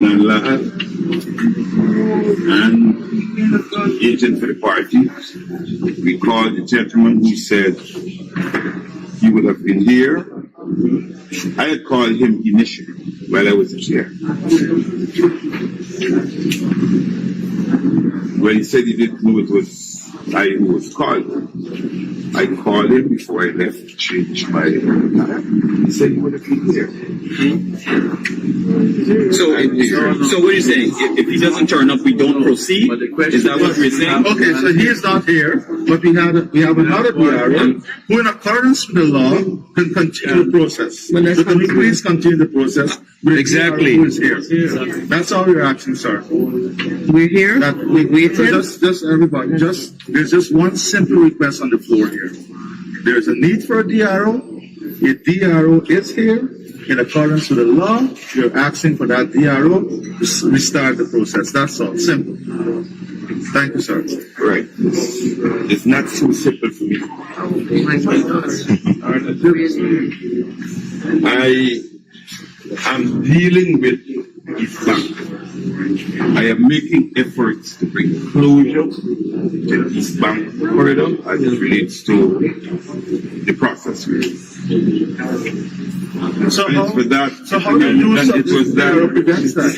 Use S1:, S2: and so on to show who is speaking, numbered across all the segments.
S1: Lieutenant Lahad and agent for the party. We called the gentleman who said he would have been here. I had called him initially while I was the chair. When he said he didn't know it was I who was called, I called him before I left to change my time. He said he would have been here.
S2: So what are you saying? If he doesn't turn up, we don't proceed? Is that what we're saying?
S3: Okay, so he is not here, but we have another DRO who, in accordance with the law, can continue the process. So can we please continue the process?
S4: Exactly.
S3: Who is here? That's all we're asking, sir.
S4: We're here.
S3: That we just everybody, there's just one simple request on the floor here. There's a need for a DRO. A DRO is here. In accordance with the law, you're asking for that DRO to restart the process. That's all. Simple. Thank you, sir.
S1: Right. It's not so simple for me. I am dealing with East Bank. I am making efforts to bring closure to the East Bank corridor as it relates to the process.
S3: So how
S1: for that,
S3: the use of this DRO prevents that?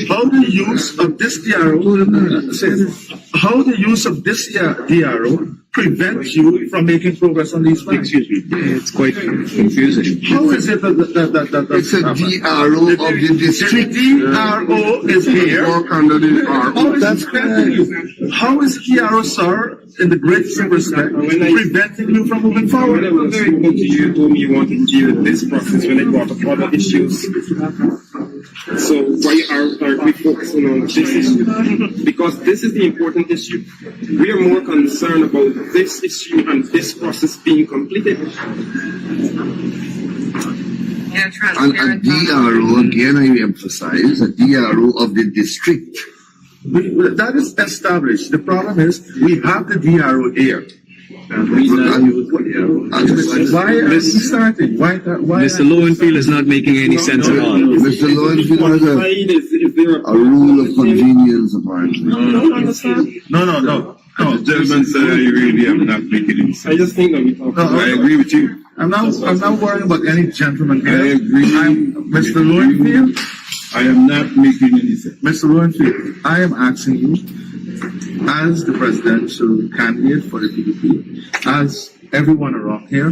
S3: How the use of this DRO prevents you from making progress on these plans?
S4: Excuse me. It's quite confusing.
S3: How is it that
S5: It's a DRO of the district.
S3: The DRO is here.
S5: Work under the
S3: How is that preventing you? How is DRO, sir, in the greatest respect, preventing you from moving forward?
S6: When I was speaking to you, you told me you wanted to deal with this process when I brought up other issues. So why aren't we focusing on this issue? Because this is the important issue. We are more concerned about this issue and this process being completed.
S5: And a DRO, again I emphasize, a DRO of the district.
S3: That is established. The problem is we have the DRO here. Why are we starting? Why
S4: Mr. Lowenfield is not making any sense at all.
S5: Mr. Lowenfield has a rule of convenience, apparently.
S3: No.
S1: The gentleman said I really am not making any sense.
S6: I just think that we talk.
S1: I agree with you.
S3: I'm not worrying about any gentleman here.
S1: I agree.
S3: Mr. Lowenfield,
S1: I am not making any sense.
S3: Mr. Lowenfield, I am asking you, as the presidential candidate for the PDP, as everyone around here,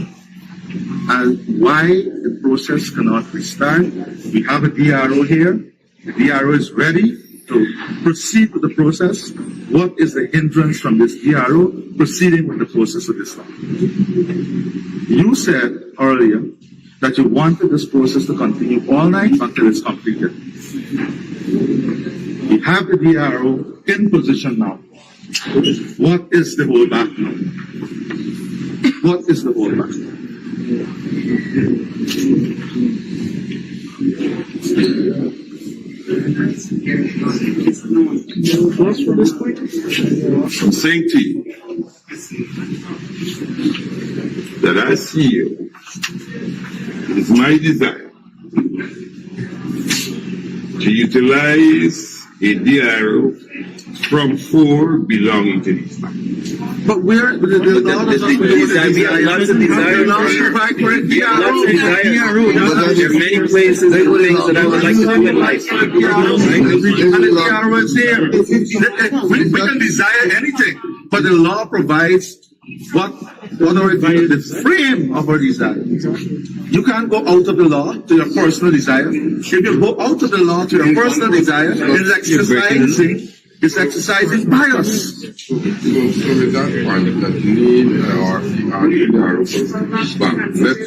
S3: as why the process cannot restart. We have a DRO here. The DRO is ready to proceed with the process. What is the hindrance from this DRO proceeding with the process of this time? You said earlier that you wanted this process to continue all night until it's completed. We have the DRO in position now. What is the holdback now? What is the holdback?
S1: I'm saying to you that as CEO, it is my desire to utilize a DRO from 4 belonging to these banks.
S3: But where the law does not
S2: We have lots of desires. There are many places and things that I would like to do in life.
S3: We can desire anything, but the law provides what are the frame of our desire. You can't go out of the law to your personal desire. If you go out of the law to your personal desire, it's exercising bias.
S5: So with that point, that you need or let's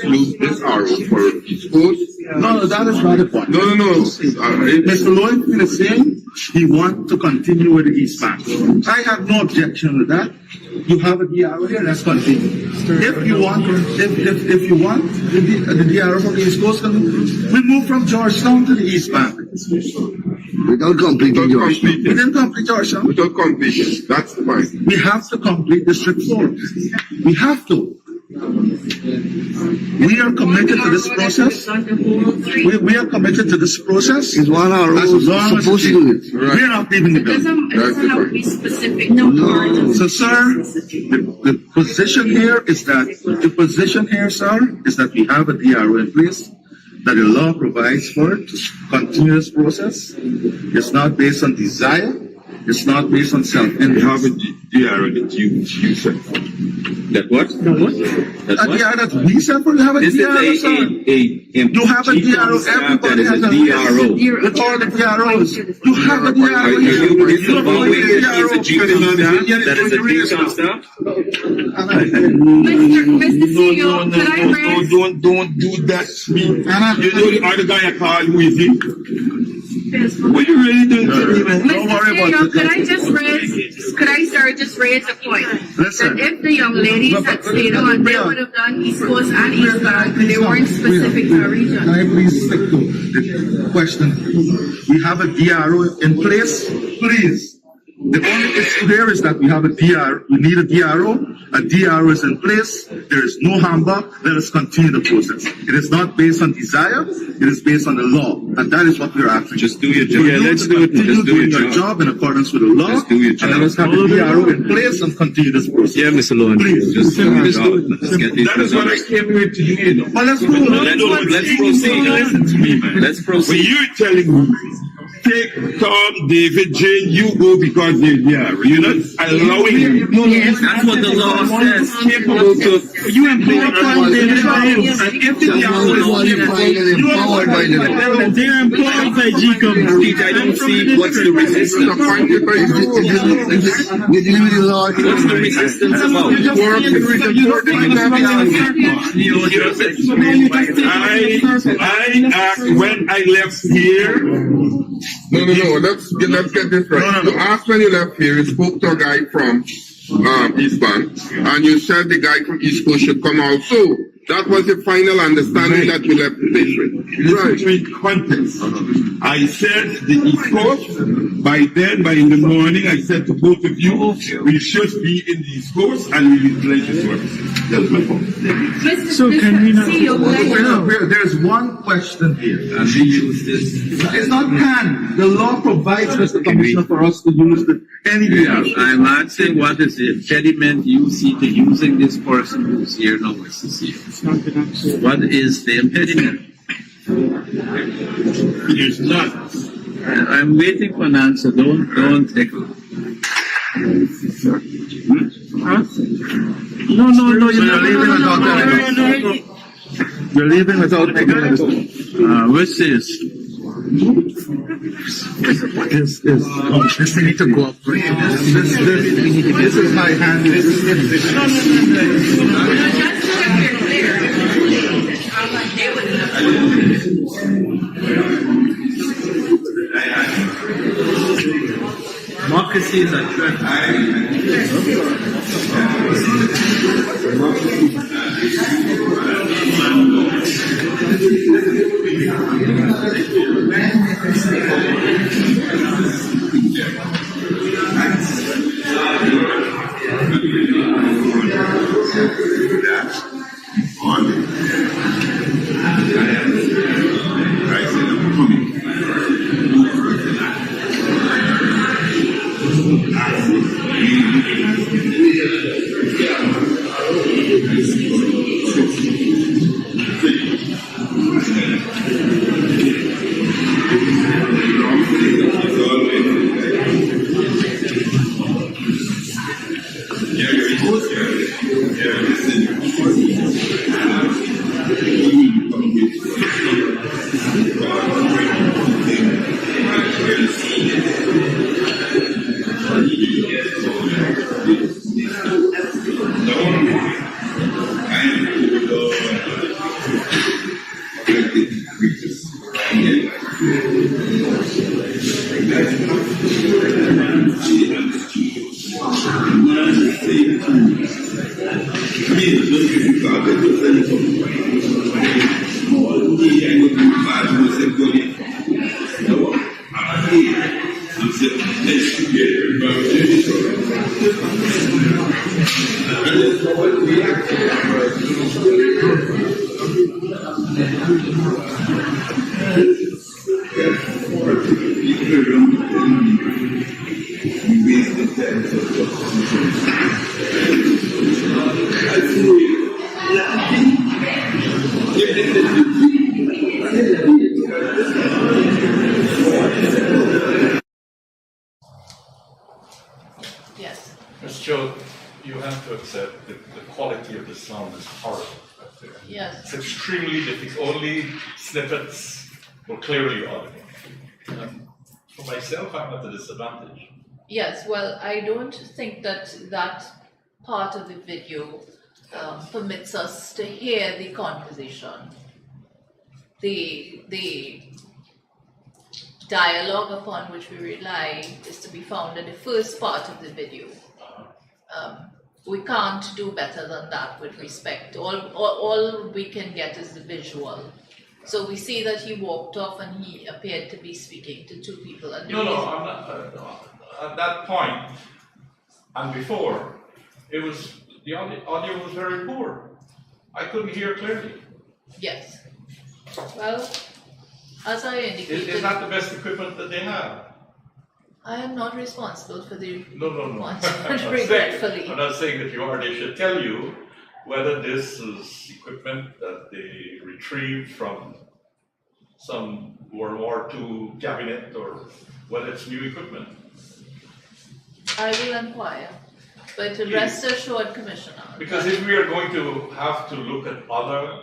S5: use this arrow for East Coast.
S3: No, that is not the point.
S5: No.
S3: Mr. Lowenfield is saying he wants to continue with the East Bank. I have no objection to that. You have a DRO here, let's continue. If you want the DRO from the East Coast, we move from Georgetown to the East Bank.
S5: Without completing Georgetown.
S3: We didn't complete Georgetown.
S5: Without completion. That's the point.
S3: We have to complete District 4. We have to. We are committed to this process. We are committed to this process.
S5: It's 1 hour.
S3: As long as
S5: Supposed to do it.
S3: we are not leaving the building.
S7: It doesn't have to be specific. No.
S3: So, sir, the position here is that we have a DRO in place, that the law provides for it to continue this process. It's not based on desire. It's not based on
S1: You
S3: self-interest.
S1: have a DRO that you said.
S2: That what? That
S3: A
S2: what?
S3: DRO that we set for, you have a
S2: This
S3: DRO,
S2: is
S3: sir. You have a DRO. Everybody has a
S2: DRO.
S3: With all the DROs. You have a DRO.
S2: Are you disavowing that he's a GCOM staff? That is a GCOM staff?
S7: Mr. CEO, could I raise?
S1: Don't do that to me. You know the other guy I called, who is he? What you really doing to me, man?
S3: Don't worry about
S7: Mr.
S3: it.
S7: CEO, could I, sir, just raise a point?
S3: Listen.
S7: That if the young ladies had stayed on, they would have done East Coast and East Bank, and they weren't specific to a
S3: Can
S7: region.
S3: I please stick to the question? We have a DRO in place, please. The only issue there is that we have a DRO, we need a DRO is in place, there is no humbug, let us continue the process. It is not based on desire, it is based on the law, and that is what we are asking.
S2: Just do your job.
S3: For you
S4: let's
S3: to
S4: do it.
S3: continue
S2: Just do your
S3: doing your
S2: job.
S3: job in accordance with the law,
S2: Just do your
S3: and
S2: job.
S3: let us have a DRO in place and continue this process.
S4: Yeah, Mr. Lowen.
S3: Please.
S2: Just do your job. Let's get these
S1: That is what I
S2: results.
S1: came here to do, you know.
S3: But let's go.
S2: Let's proceed.
S1: Listen to me, man.
S2: Let's
S1: When
S2: proceed.
S1: you're telling me, take Tom, David, Jane, you go because they're there. You're not allowing him.
S2: That's what the law says.
S1: Capable to.
S6: You employ Tom, David, and if the DRO is
S5: Qualified and empowered by the law.
S6: they are employed by GCOM.
S2: Pete, I don't see what's the resistance.
S5: We deal with the law.
S2: What's the resistance about?
S1: I asked when I left here.
S8: No. Let's get this right. You asked when you left here, you spoke to a guy from East Bank, and you said the guy from East Coast should come also. That was the final understanding that you left the place with.
S1: Listen to me, context. I said the East Coast. By in the morning, I said to both of you, we should be in the East Coast and we will pledge the services. That's my point.
S7: Mr. CEO, could I
S3: There's one question here.
S2: And we use this.
S3: It's not can. The law provides, Mr. Commissioner, for us to use any DRO.
S9: I'm asking what is the impediment you see to using this person who's here now, Mr. CEO? What is the impediment?
S1: There's not.
S9: I'm waiting for an answer. Don't take long.
S3: No, you're leaving without that. You're leaving without taking it.
S9: What's this?
S3: This need to cooperate. This is high-handed.
S9: Democracy is a trend.
S7: Yes.
S10: Ms. Cho, you have to accept that the quality of the sound is horrible up there.
S7: Yes.
S10: It's extremely difficult. Only snippets were clearly audible. For myself, I'm at a disadvantage.
S7: Yes, well, I don't think that that part of the video permits us to hear the conversation. The dialogue upon which we rely is to be found in the first part of the video. We can't do better than that with respect. All we can get is the visual. So we see that he walked off and he appeared to be speaking to two people. And
S10: I'm not. At that point and before, the audio was very poor. I couldn't hear clearly.
S7: Yes. Well, as I indicated,
S10: Is that the best equipment that they have?
S7: I am not responsible for the
S10: No.
S7: regretfully.
S10: I'm not saying that you are. They should tell you whether this is equipment that they retrieved from some World War II cabinet or whether it's new equipment.
S7: I will inquire, but rest assured, Commissioner.
S10: Because if we are going to have to look at other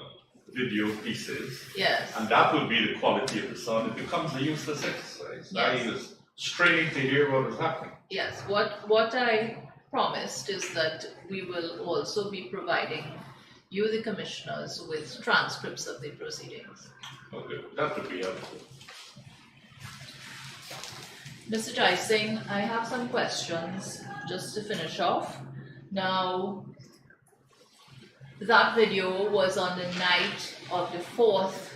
S10: video pieces,
S7: Yes.
S10: and that will be the quality of the sound, it becomes a useless exercise. I
S7: Yes.
S10: was straining to hear what was happening.
S7: Yes, what I promised is that we will also be providing you, the commissioners, with transcripts of the proceedings.
S10: Okay, that would be helpful.
S7: Mr. Jai Singh, I have some questions just to finish off. Now, that video was on the night of the 4th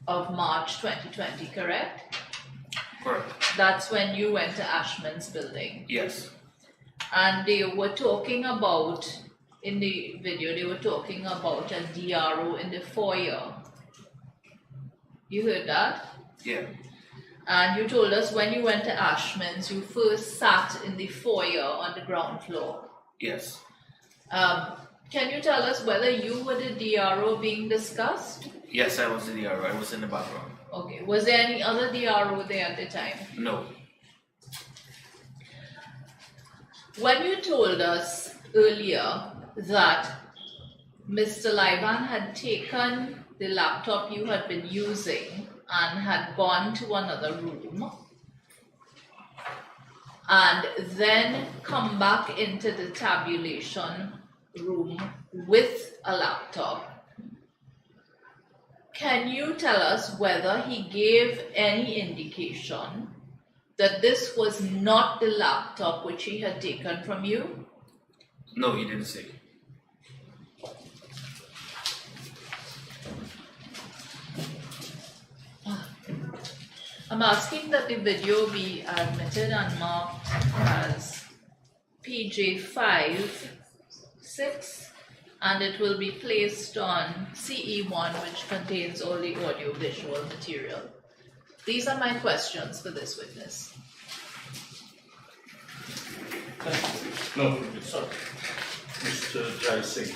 S7: of March 2020, correct?
S11: Correct.
S7: That's when you went to Ashman's building.
S11: Yes.
S7: And they were talking about, in the video, they were talking about a DRO in the foyer. You heard that?
S11: Yeah.
S7: And you told us when you went to Ashman's, you first sat in the foyer on the ground floor.
S11: Yes.
S7: Can you tell us whether you were the DRO being discussed?
S11: Yes, I was in the I was in the background.
S7: Okay. Was there any other DRO there at the time?
S11: No.
S7: When you told us earlier that Mr. Livan had taken the laptop you had been using and had gone to another room and then come back into the tabulation room with a laptop, can you tell us whether he gave any indication that this was not the laptop which he had taken from you?
S11: No, he didn't say.
S7: I'm asking that the video be admitted and marked as PJ56 and it will be placed on CE1, which contains all the audio-visual material. These are my questions for this witness.
S10: No, sorry. Mr. Jai Singh,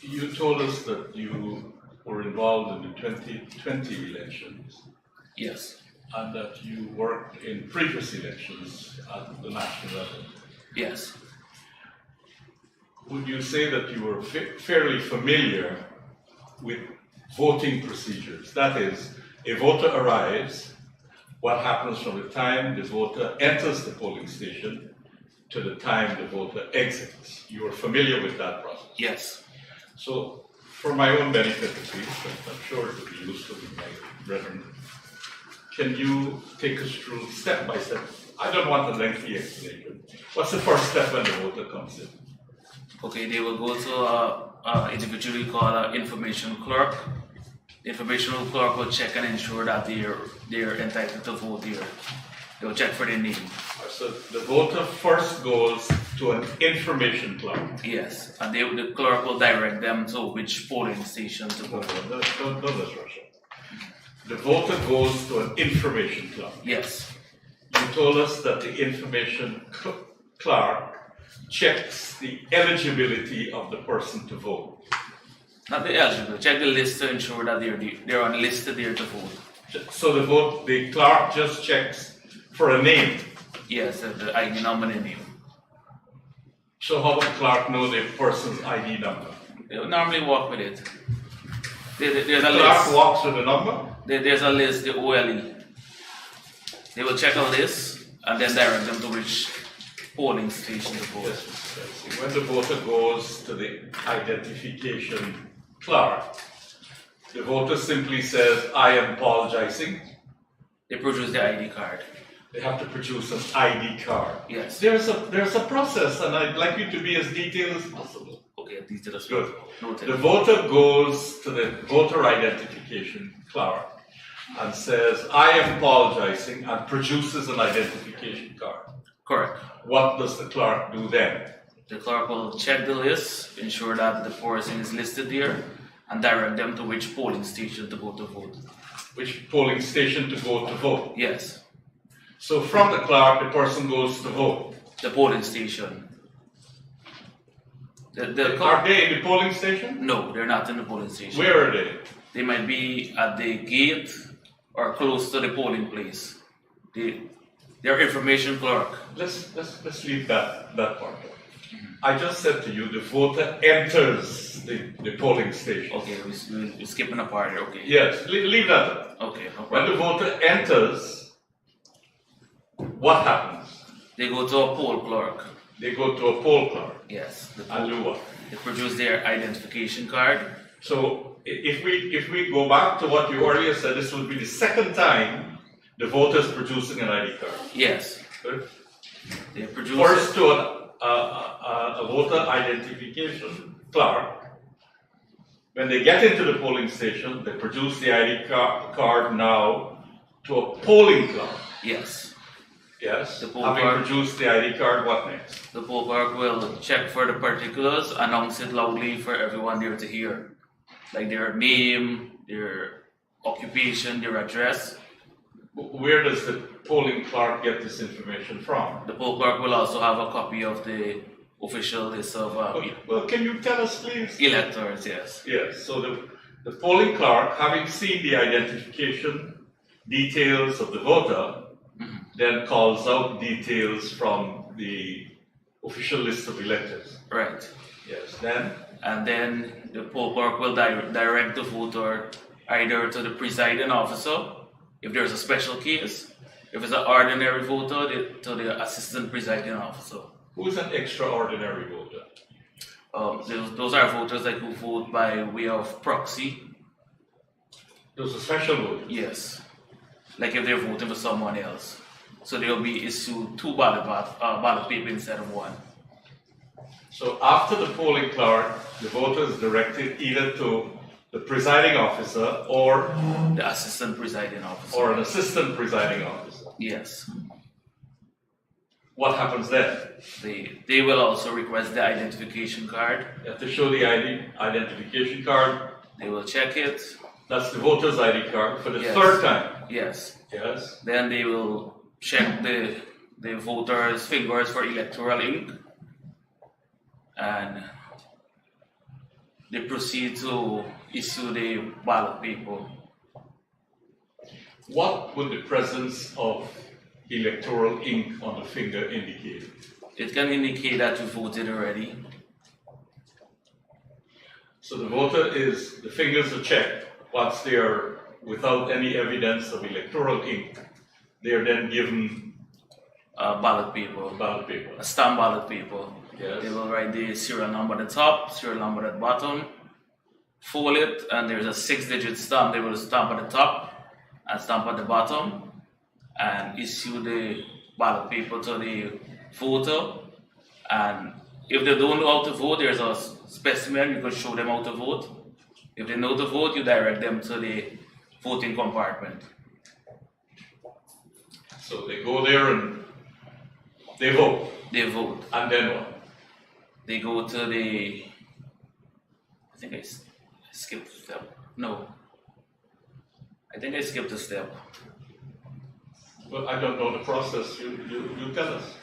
S10: you told us that you were involved in the 2020 elections.
S11: Yes.
S10: And that you worked in previous elections at the national level.
S11: Yes.
S10: Would you say that you were fairly familiar with voting procedures? That is, a voter arrives, what happens from the time the voter enters the polling station to the time the voter exits. You are familiar with that process?
S11: Yes.
S10: So, for my own benefit at least, and I'm sure it will be useful to my brethren, can you take us through step by step? I don't want a lengthy explanation. What's the first step when the voter comes in?
S11: Okay, they will go to individually called an information clerk. The information clerk will check and ensure that they're entitled to vote here. They'll check for their name.
S10: So the voter first goes to an information clerk.
S11: Yes, and the clerk will direct them to which polling station to go.
S10: Don't rush it. The voter goes to an information clerk.
S11: Yes,
S10: You told us that the information clerk checks the eligibility of the person to vote.
S11: not the eligible. Check the list to ensure that they're on the list there to vote.
S10: So the clerk just checks for a name.
S11: Yes, the ID number and name.
S10: So how would the clerk know the person's ID number?
S11: They will normally walk with it. There's
S10: The
S11: a
S10: clerk
S11: list.
S10: walks with a number?
S11: There's a list, the OLE. They will check a list and then direct them to which polling station to vote.
S10: Yes. When the voter goes to the identification clerk, the voter simply says, I am Paul Jysing.
S11: They produce the ID card.
S10: They have to produce an ID card.
S11: Yes.
S10: There's a process, and I'd like you to be as detailed as possible.
S11: Okay, details.
S10: Good.
S11: Noted.
S10: The voter goes to the voter identification clerk and says, I am Paul Jysing, and produces an identification card.
S11: Correct.
S10: What does the clerk do then?
S11: The clerk will check the list, ensure that the person is listed there, and direct them to which polling station to go to vote.
S10: Which polling station to go to vote?
S11: Yes,
S10: So from the clerk, the person goes to vote.
S11: the polling station.
S10: Are they in the polling station?
S11: No, they're not in the polling station.
S10: Where are they?
S11: They might be at the gate or close to the polling place. They're information clerk.
S10: Let's leave that part. I just said to you, the voter enters the polling station.
S11: Okay, we're skipping a part here. Okay.
S10: Yes, leave that.
S11: Okay, no
S10: When the
S11: problem.
S10: voter enters, what happens?
S11: They go to a poll clerk.
S10: They go to a poll clerk
S11: Yes.
S10: and do what?
S11: They produce their identification card.
S10: So if we go back to what you earlier said, this will be the second time the voter is producing an ID card.
S11: Yes.
S10: Good.
S11: They produce
S10: First to a voter identification clerk. When they get into the polling station, they produce the ID card now to a polling clerk.
S11: Yes.
S10: Yes.
S11: The poll
S10: Having
S11: clerk.
S10: produced the ID card, what next?
S11: The poll clerk will check for the particulars, announce it loudly for everyone there to hear. Like their name, their occupation, their address.
S10: Where does the polling clerk get this information from?
S11: The poll clerk will also have a copy of the official list of
S10: Well, can you tell us, please?
S11: electors, yes.
S10: Yes. So the polling clerk, having seen the identification details of the voter, then calls out details from the official list of electors.
S11: Right.
S10: Yes. Then
S11: And then the poll clerk will direct the voter either to the presiding officer, if there's a special case, if it's an ordinary voter, to the assistant presiding officer.
S10: who's an extraordinary voter?
S11: Those are voters that who vote by way of proxy.
S10: Those are special voters.
S11: Yes. Like if they're voting for someone else. So they'll be issued two ballot paper instead of one.
S10: So after the polling clerk, the voter is directed either to the presiding officer or
S11: The assistant presiding officer.
S10: an assistant presiding officer.
S11: Yes.
S10: What happens then?
S11: They will also request the identification card.
S10: You have to show the identification card.
S11: They will check it.
S10: That's the voter's ID card for the
S11: Yes.
S10: third time.
S11: Yes.
S10: Yes.
S11: Then they will check the voter's fingers for electoral ink. And they proceed to issue the ballot paper.
S10: What would the presence of electoral ink on the finger indicate?
S11: It can indicate that you voted already.
S10: So the fingers are checked. Once they are without any evidence of electoral ink, they are then given
S11: Ballot paper.
S10: ballot paper.
S11: A stamp ballot paper.
S10: Yes.
S11: They will write the serial number at the top, serial number at the bottom, fold it, and there's a 6-digit stamp. They will stamp at the top and stamp at the bottom and issue the ballot paper to the voter. And if they don't know how to vote, there's a specimen, you can show them how to vote. If they know to vote, you direct them to the voting compartment.
S10: So they go there and they vote.
S11: They vote.
S10: And then what?
S11: They go to the. I think I skipped a step. No. I think I skipped a step.
S10: Well, I don't know the process. You tell us.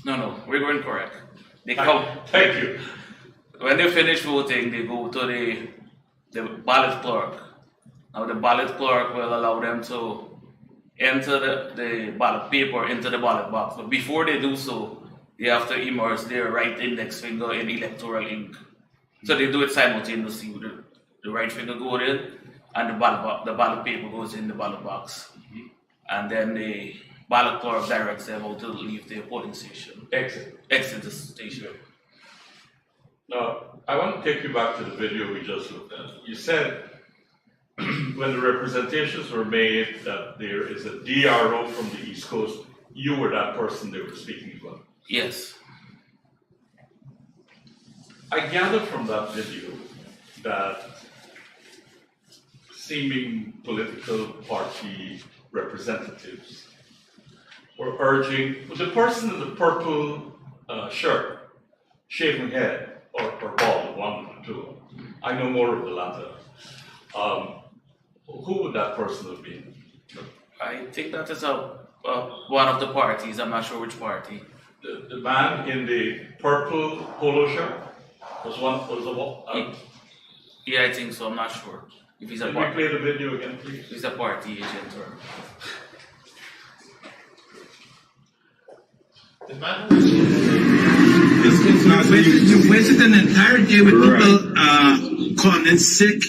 S11: No, we're going correct. They
S10: Thank you.
S11: When they finish voting, they go to the ballot clerk. Now the ballot clerk will allow them to enter the ballot paper into the ballot box. But before they do so, they have to immerse their right index finger in electoral ink. So they do it simultaneously. The right finger goes in, and the ballot paper goes in the ballot box. And then the ballot clerk directs them how to leave the polling station. Exit the station.
S10: Now, I want to take you back to the video we just looked at. You said when the representations were made that there is a DRO from the East Coast, you were that person they were speaking about.
S11: Yes.
S10: I gather from that video that seeming political party representatives were urging the person in the purple shirt, shaving head, or bald, one or two. I know more of the latter. Who would that person have been?
S11: I think that is one of the parties. I'm not sure which party.
S10: The man in the purple polo shirt was one.
S11: Yeah, I think so. I'm not sure if he's a
S10: Can we
S11: party.
S10: play the video again, please?
S11: He's a party agent or.
S12: You wasted an entire day with people calling in sick.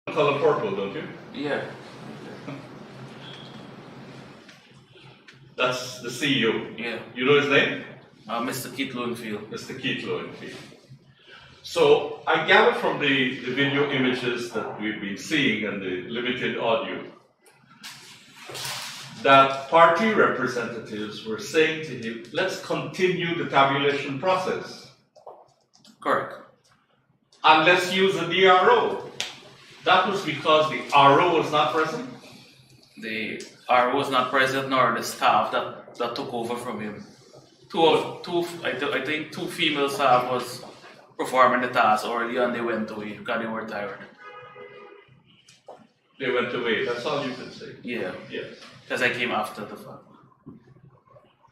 S10: Color purple, don't you?
S11: Yeah.
S10: That's the CEO.
S11: Yeah.
S10: You know his name?
S11: Mr. Keith Lowenfield.
S10: Mr. Keith Lowenfield. So I gather from the video images that we've been seeing and the limited audio that party representatives were saying to him, let's continue the tabulation process.
S11: Correct.
S10: And let's use a DRO. That was because the RO was not present?
S11: The RO was not present, nor the staff that took over from him. I think two female staff was performing the task early and they went away because they were tired.
S10: They went away, that's all you can say.
S11: Yeah.
S10: Yes.
S11: Because I came after the fact.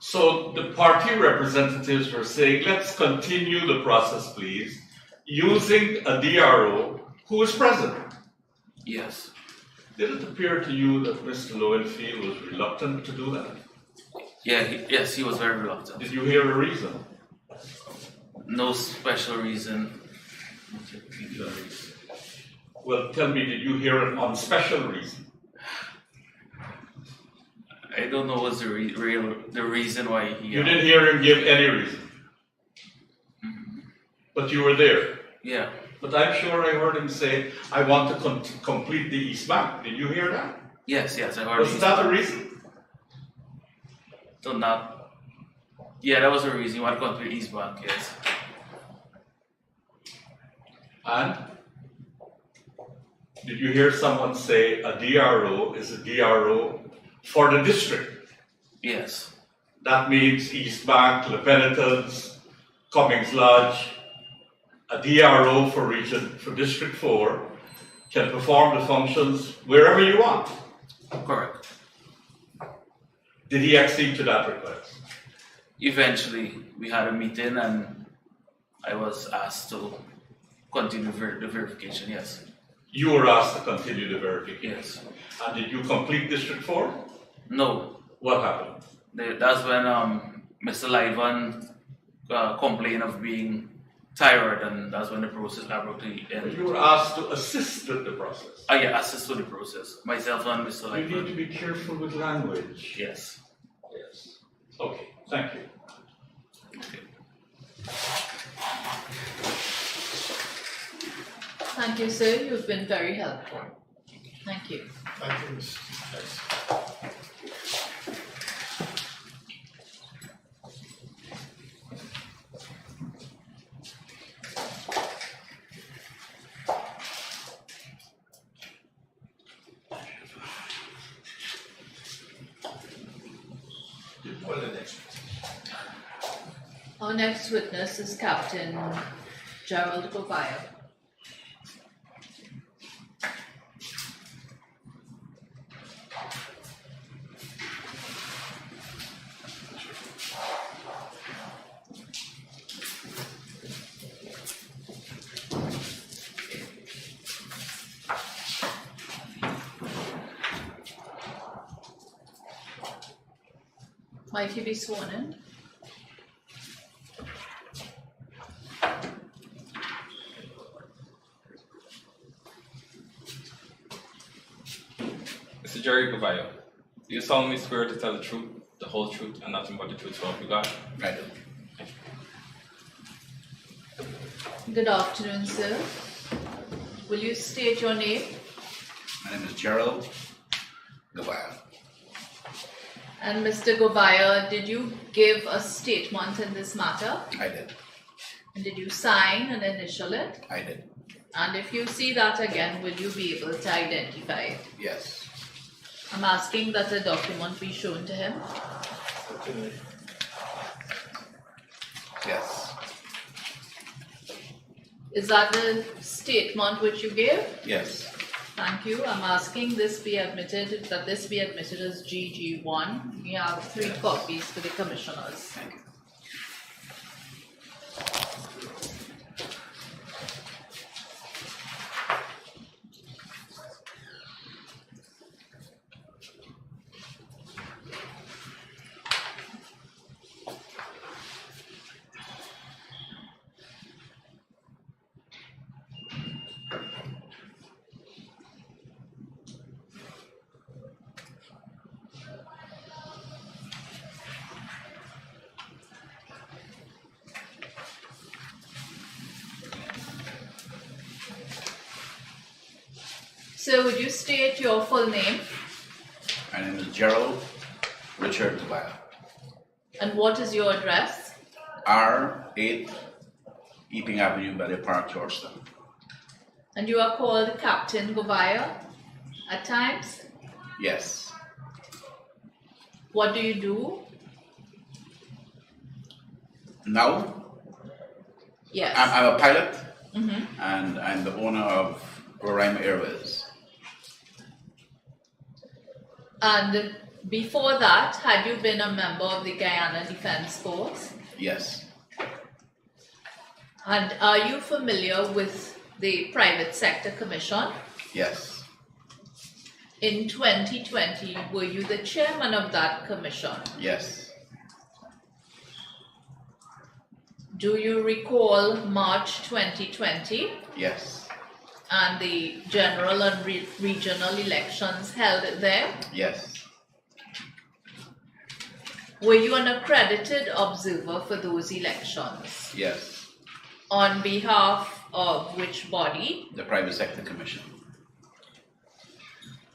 S10: So the party representatives were saying, let's continue the process, please, using a DRO who is present.
S11: Yes.
S10: Did it appear to you that Mr. Lowenfield was reluctant to do that?
S11: Yeah, yes, he was very reluctant.
S10: Did you hear a reason?
S11: No special reason.
S10: Well, tell me, did you hear an unspecial reason?
S11: I don't know what's the reason why he.
S10: You didn't hear him give any reason. But you were there.
S11: Yeah.
S10: But I'm sure I heard him say, I want to complete the East Bank. Did you hear that?
S11: Yes, I heard.
S10: Was that a reason?
S11: So not. Yeah, that was the reason. You want to complete East Bank, yes.
S10: And did you hear someone say a DRO is a DRO for the district?
S11: Yes.
S10: That means East Bank, Le Penitence, Cummings Lodge. A DRO for District 4 can perform the functions wherever you want.
S11: Correct.
S10: Did he accede to that request?
S11: Eventually, we had a meeting and I was asked to continue the verification, yes.
S10: You were asked to continue the verification?
S11: Yes.
S10: And did you complete District 4?
S11: No.
S10: What happened?
S11: That's when Mr. Livan complained of being tired, and that's when the process abruptly ended.
S10: You were asked to assist with the process?
S11: Yeah, assist with the process. Myself and Mr. Livan.
S10: You need to be careful with language.
S11: Yes.
S10: Yes. Okay, thank you.
S11: Okay.
S7: Thank you, sir. You've been very helpful. Thank you.
S12: Thank you, Mr.
S7: Our next witness is Captain Gerald Govaya. Might he be sworn in?
S13: Mr. Jerry Govaya, do you solemnly swear to tell the truth, the whole truth, and nothing but the truth, so help you God?
S14: I do.
S7: Good afternoon, sir. Will you state your name?
S14: My name is Gerald Govaya.
S7: And Mr. Govaya, did you give a statement in this matter?
S14: I did.
S7: And did you sign and initial it?
S14: I did.
S7: And if you see that again, will you be able to identify it?
S14: Yes.
S7: I'm asking that the document be shown to him.
S14: Yes.
S7: Is that the statement which you gave?
S14: Yes.
S7: Thank you. I'm asking this be admitted, that this be admitted as GG1. We have 3 copies for the commissioners.
S14: Thank you.
S7: So would you state your full name?
S14: My name is Gerald Richard Govaya.
S7: And what is your address?
S14: R8 Epping Avenue, Belle Park, Georgetown.
S7: And you are called Captain Govaya at times?
S14: Yes.
S7: What do you do?
S14: Now,
S7: Yes.
S14: I'm a pilot,
S7: Mhm.
S14: and I'm the owner of Roraima Airways.
S7: And before that, had you been a member of the Guyana Defense Force?
S14: Yes.
S7: And are you familiar with the Private Sector Commission?
S14: Yes.
S7: In 2020, were you the chairman of that commission?
S14: Yes.
S7: Do you recall March 2020
S14: Yes.
S7: and the general and regional elections held there?
S14: Yes.
S7: Were you an accredited observer for those elections?
S14: Yes.
S7: On behalf of which body?
S14: The Private Sector Commission.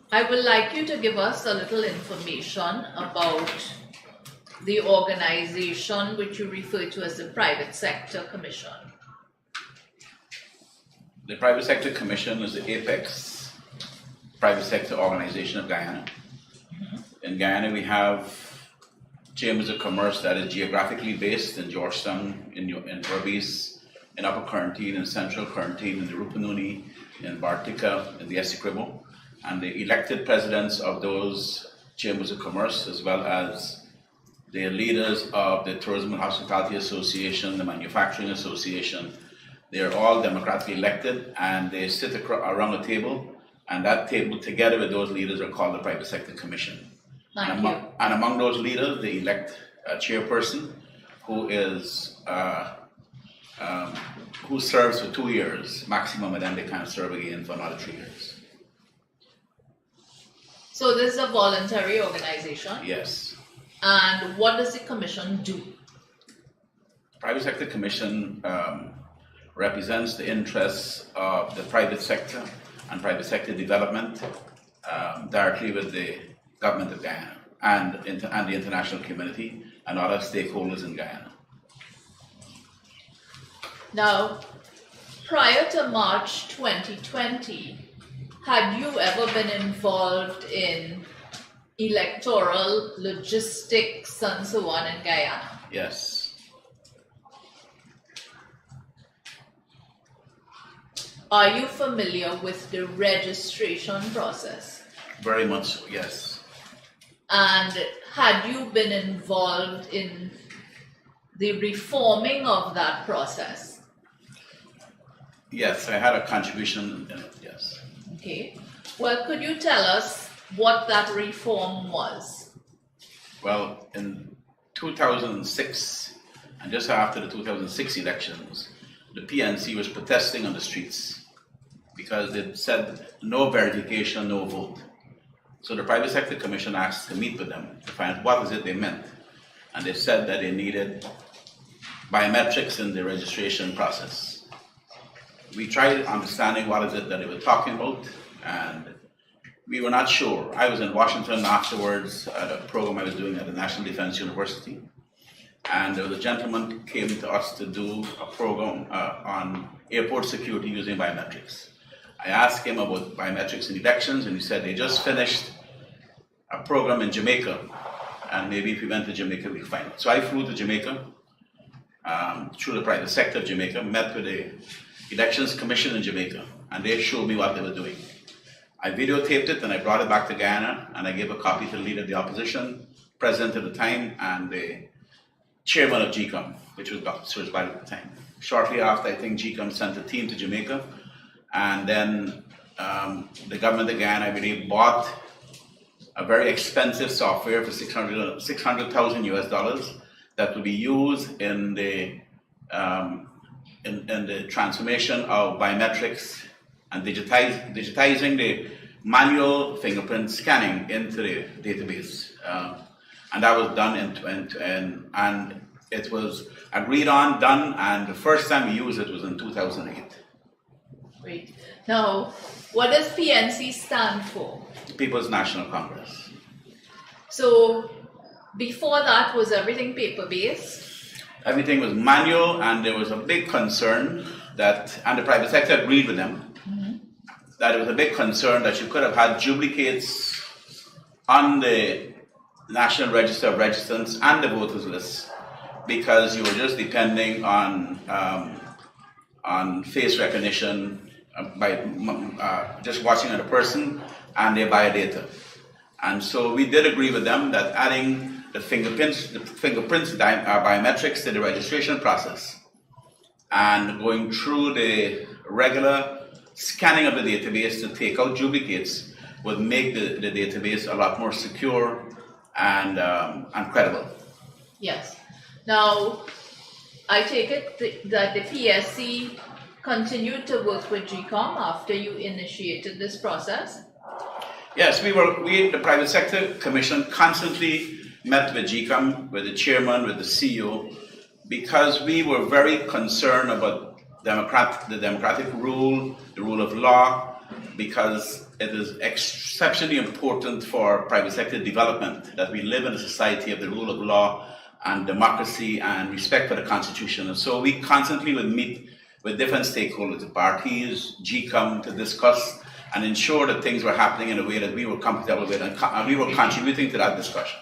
S7: I would like you to give us a little information about the organization which you refer to as the Private Sector Commission.
S14: The Private Sector Commission is the apex private sector organization of Guyana. In Guyana, we have chambers of commerce that is geographically based in Georgetown, in Berbice, in Upper Quarantine, in Central Quarantine, in the Rupununi, in Bartica, in the Essequibo, and the elected presidents of those chambers of commerce, as well as the leaders of the Tourism and Hospitality Association, the Manufacturing Association. They are all democratically elected, and they sit around a table, and that table, together with those leaders, are called the Private Sector Commission.
S7: Thank you.
S14: And among those leaders, they elect a chairperson who is who serves for 2 years maximum, and then they can serve again for another 3 years.
S7: So this is a voluntary organization?
S14: Yes.
S7: And what does the commission do?
S14: Private Sector Commission represents the interests of the private sector and private sector development directly with the government of Guyana and the international community and other stakeholders in Guyana.
S7: Now, prior to March 2020, had you ever been involved in electoral logistics and so on in Guyana.
S14: Yes.
S7: Are you familiar with the registration process?
S14: Very much so, yes.
S7: And had you been involved in the reforming of that process?
S14: Yes, I had a contribution in it, yes.
S7: Okay. Well, could you tell us what that reform was?
S14: Well, in 2006, and just after the 2006 elections, the PNC was protesting on the streets because it said no verification, no vote. So the Private Sector Commission asked to meet with them to find out what is it they meant. And they said that they needed biometrics in the registration process. We tried understanding what is it that they were talking about, and we were not sure. I was in Washington afterwards at a program I was doing at the National Defense University, and there was a gentleman who came to us to do a program on airport security using biometrics. I asked him about biometrics in elections, and he said they just finished a program in Jamaica, and maybe if we went to Jamaica, we'd find it. So I flew to Jamaica through the private sector of Jamaica, met with the Elections Commission in Jamaica, and they showed me what they were doing. I videotaped it and I brought it back to Guyana, and I gave a copy to the leader of the opposition, president at the time, and the chairman of GCOM, which was Dr. Surzbal at the time. Shortly after, I think GCOM sent a team to Jamaica, and then the government of Guyana, I believe, bought a very expensive software for $600,000 US that will be used in the transformation of biometrics and digitizing the manual fingerprint scanning into the database. And that was done and it was agreed on, done, and the first time we used it was in 2008.
S7: Great. Now, what does PNC stand for?
S14: People's National Congress.
S7: So, before that, was everything paper-based?
S14: Everything was manual, and there was a big concern that, and the private sector agreed with them, that there was a big concern that you could have had duplicates on the National Register of Registrants and the voters list because you were just depending on face recognition by just watching at a person and their biodata. And so we did agree with them that adding the fingerprints biometrics to the registration process and going through the regular scanning of the database to take out duplicates would make the database a lot more secure and credible.
S7: Yes. Now, I take it that the PSC continued to work with GCOM after you initiated this process?
S14: Yes, the Private Sector Commission constantly met with GCOM, with the chairman, with the CEO, because we were very concerned about the democratic rule, the rule of law, because it is exceptionally important for private sector development that we live in a society of the rule of law and democracy and respect for the Constitution. And so we constantly would meet with different stakeholders, the parties, GCOM, to discuss and ensure that things were happening in a way that we were comfortable with, and we were contributing to that discussion.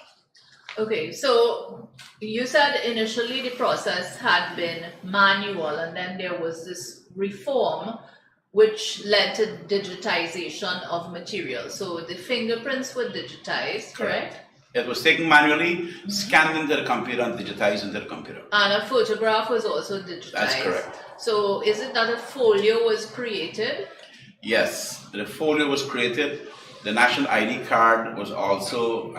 S7: Okay, so you said initially the process had been manual, and then there was this reform which led to digitization of material. So the fingerprints were digitized, correct?
S14: It was taken manually, scanned into the computer, and digitized into the computer.
S7: And a photograph was also digitized.
S14: That's correct.
S7: So is it that a folio was created?
S14: Yes, the folio was created. The national ID card was also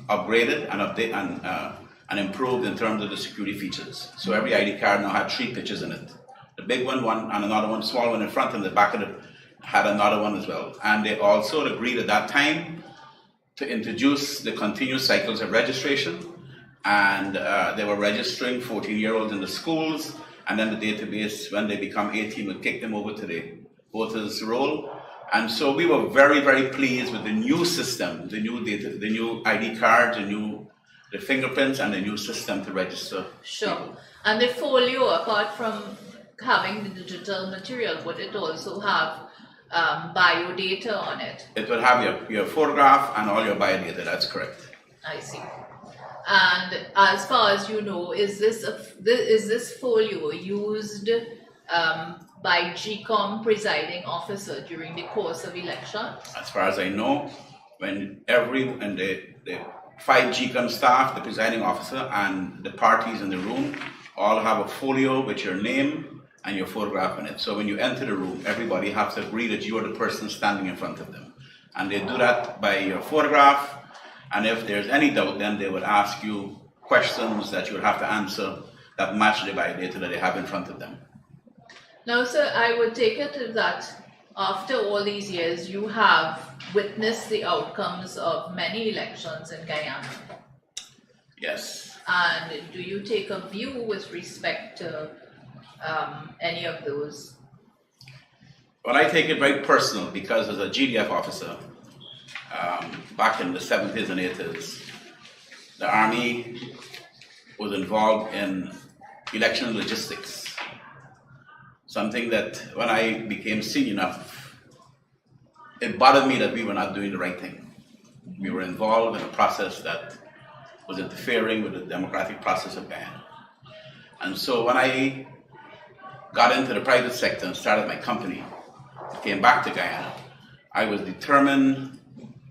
S14: upgraded and updated and improved in terms of the security features. So every ID card now had 3 pictures in it. The big one, and another one, small one in front, and the back of it had another one as well. And they also agreed at that time to introduce the continuous cycles of registration, and they were registering 14-year-olds in the schools, and then the database, when they become 18, would kick them over to the voters roll. And so we were very, very pleased with the new system, the new data, the new ID cards, the fingerprints, and the new system to register.
S7: Sure.
S14: People.
S7: And the folio, apart from having the digital material, would it also have biodata on it.
S14: It will have your photograph and all your biodata, that's correct.
S7: I see. And as far as you know, is this folio used by GCOM presiding officer during the course of elections?
S14: As far as I know, when the 5 GCOM staff, the presiding officer, and the parties in the room all have a folio with your name and your photograph in it. So when you enter the room, everybody has to agree that you are the person standing in front of them. And they do that by your photograph, and if there's any doubt, then they would ask you questions that you would have to answer that match the biodata that they have in front of them.
S7: Now, sir, I would take it that after all these years, you have witnessed the outcomes of many elections in Guyana.
S14: Yes.
S7: And do you take a view with respect to any of those?
S14: Well, I take it very personal because as a GDF officer, back in the 70s and 80s, the Army was involved in election logistics. Something that when I became senior enough, it bothered me that we were not doing the right thing. We were involved in a process that was interfering with the democratic process of Guyana. And so when I got into the private sector and started my company, came back to Guyana, I was determined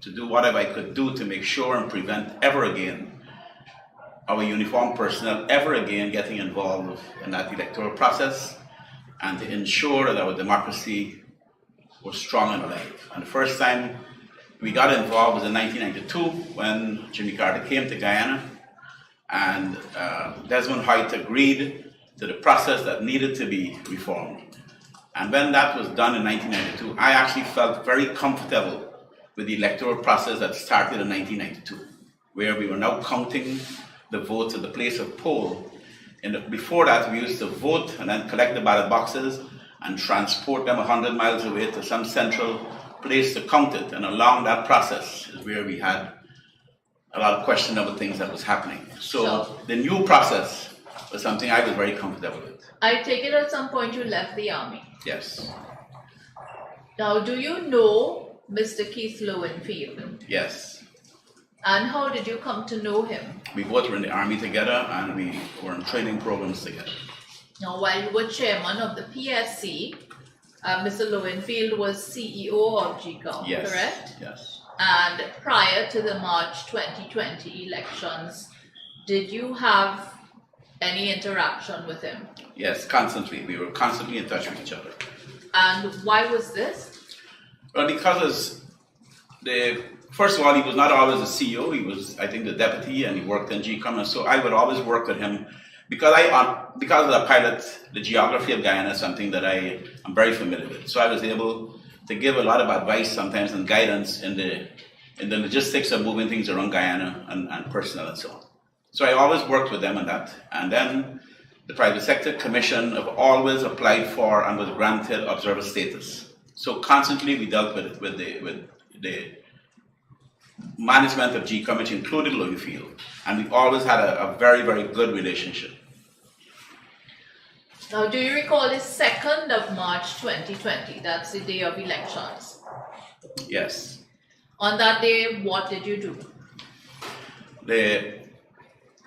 S14: to do whatever I could do to make sure and prevent ever again our uniformed personnel ever again getting involved in that electoral process, and to ensure that our democracy was strong and alive. And the first time we got involved was in 1992 when Jimmy Carter came to Guyana, and Desmond Hoyt agreed to the process that needed to be reformed. And when that was done in 1992, I actually felt very comfortable with the electoral process that started in 1992, where we were now counting the votes at the place of poll. And before that, we used to vote and then collect the ballot boxes and transport them 100 miles away to some central place to count it. And along that process is where we had a lot of questionable things that was happening. So the new process was something I was very comfortable with.
S7: I take it at some point you left the Army.
S14: Yes.
S7: Now, do you know Mr. Keith Lowenfield?
S14: Yes.
S7: And how did you come to know him?
S14: We both were in the Army together and we were in training programs together.
S7: Now, while you were chairman of the PSC, Mr. Lowenfield was CEO of GCOM,
S14: Yes.
S7: correct?
S14: Yes.
S7: And prior to the March 2020 elections, did you have any interaction with him?
S14: Yes, constantly. We were constantly in touch with each other.
S7: And why was this?
S14: Well, because first of all, he was not always a CEO. He was, I think, the deputy, and he worked in GCOM. And so I would always work with him because of the pilot, the geography of Guyana is something that I am very familiar with. So I was able to give a lot of advice sometimes and guidance in the logistics of moving things around Guyana and personnel and so on. So I always worked with them on that. And then the Private Sector Commission have always applied for and was granted observer status. So constantly we dealt with the management of GCOM, which included Lowenfield, and we always had a very, very good relationship.
S7: Now, do you recall the 2nd of March 2020? That's the day of elections.
S14: Yes.
S7: On that day, what did you do?
S14: The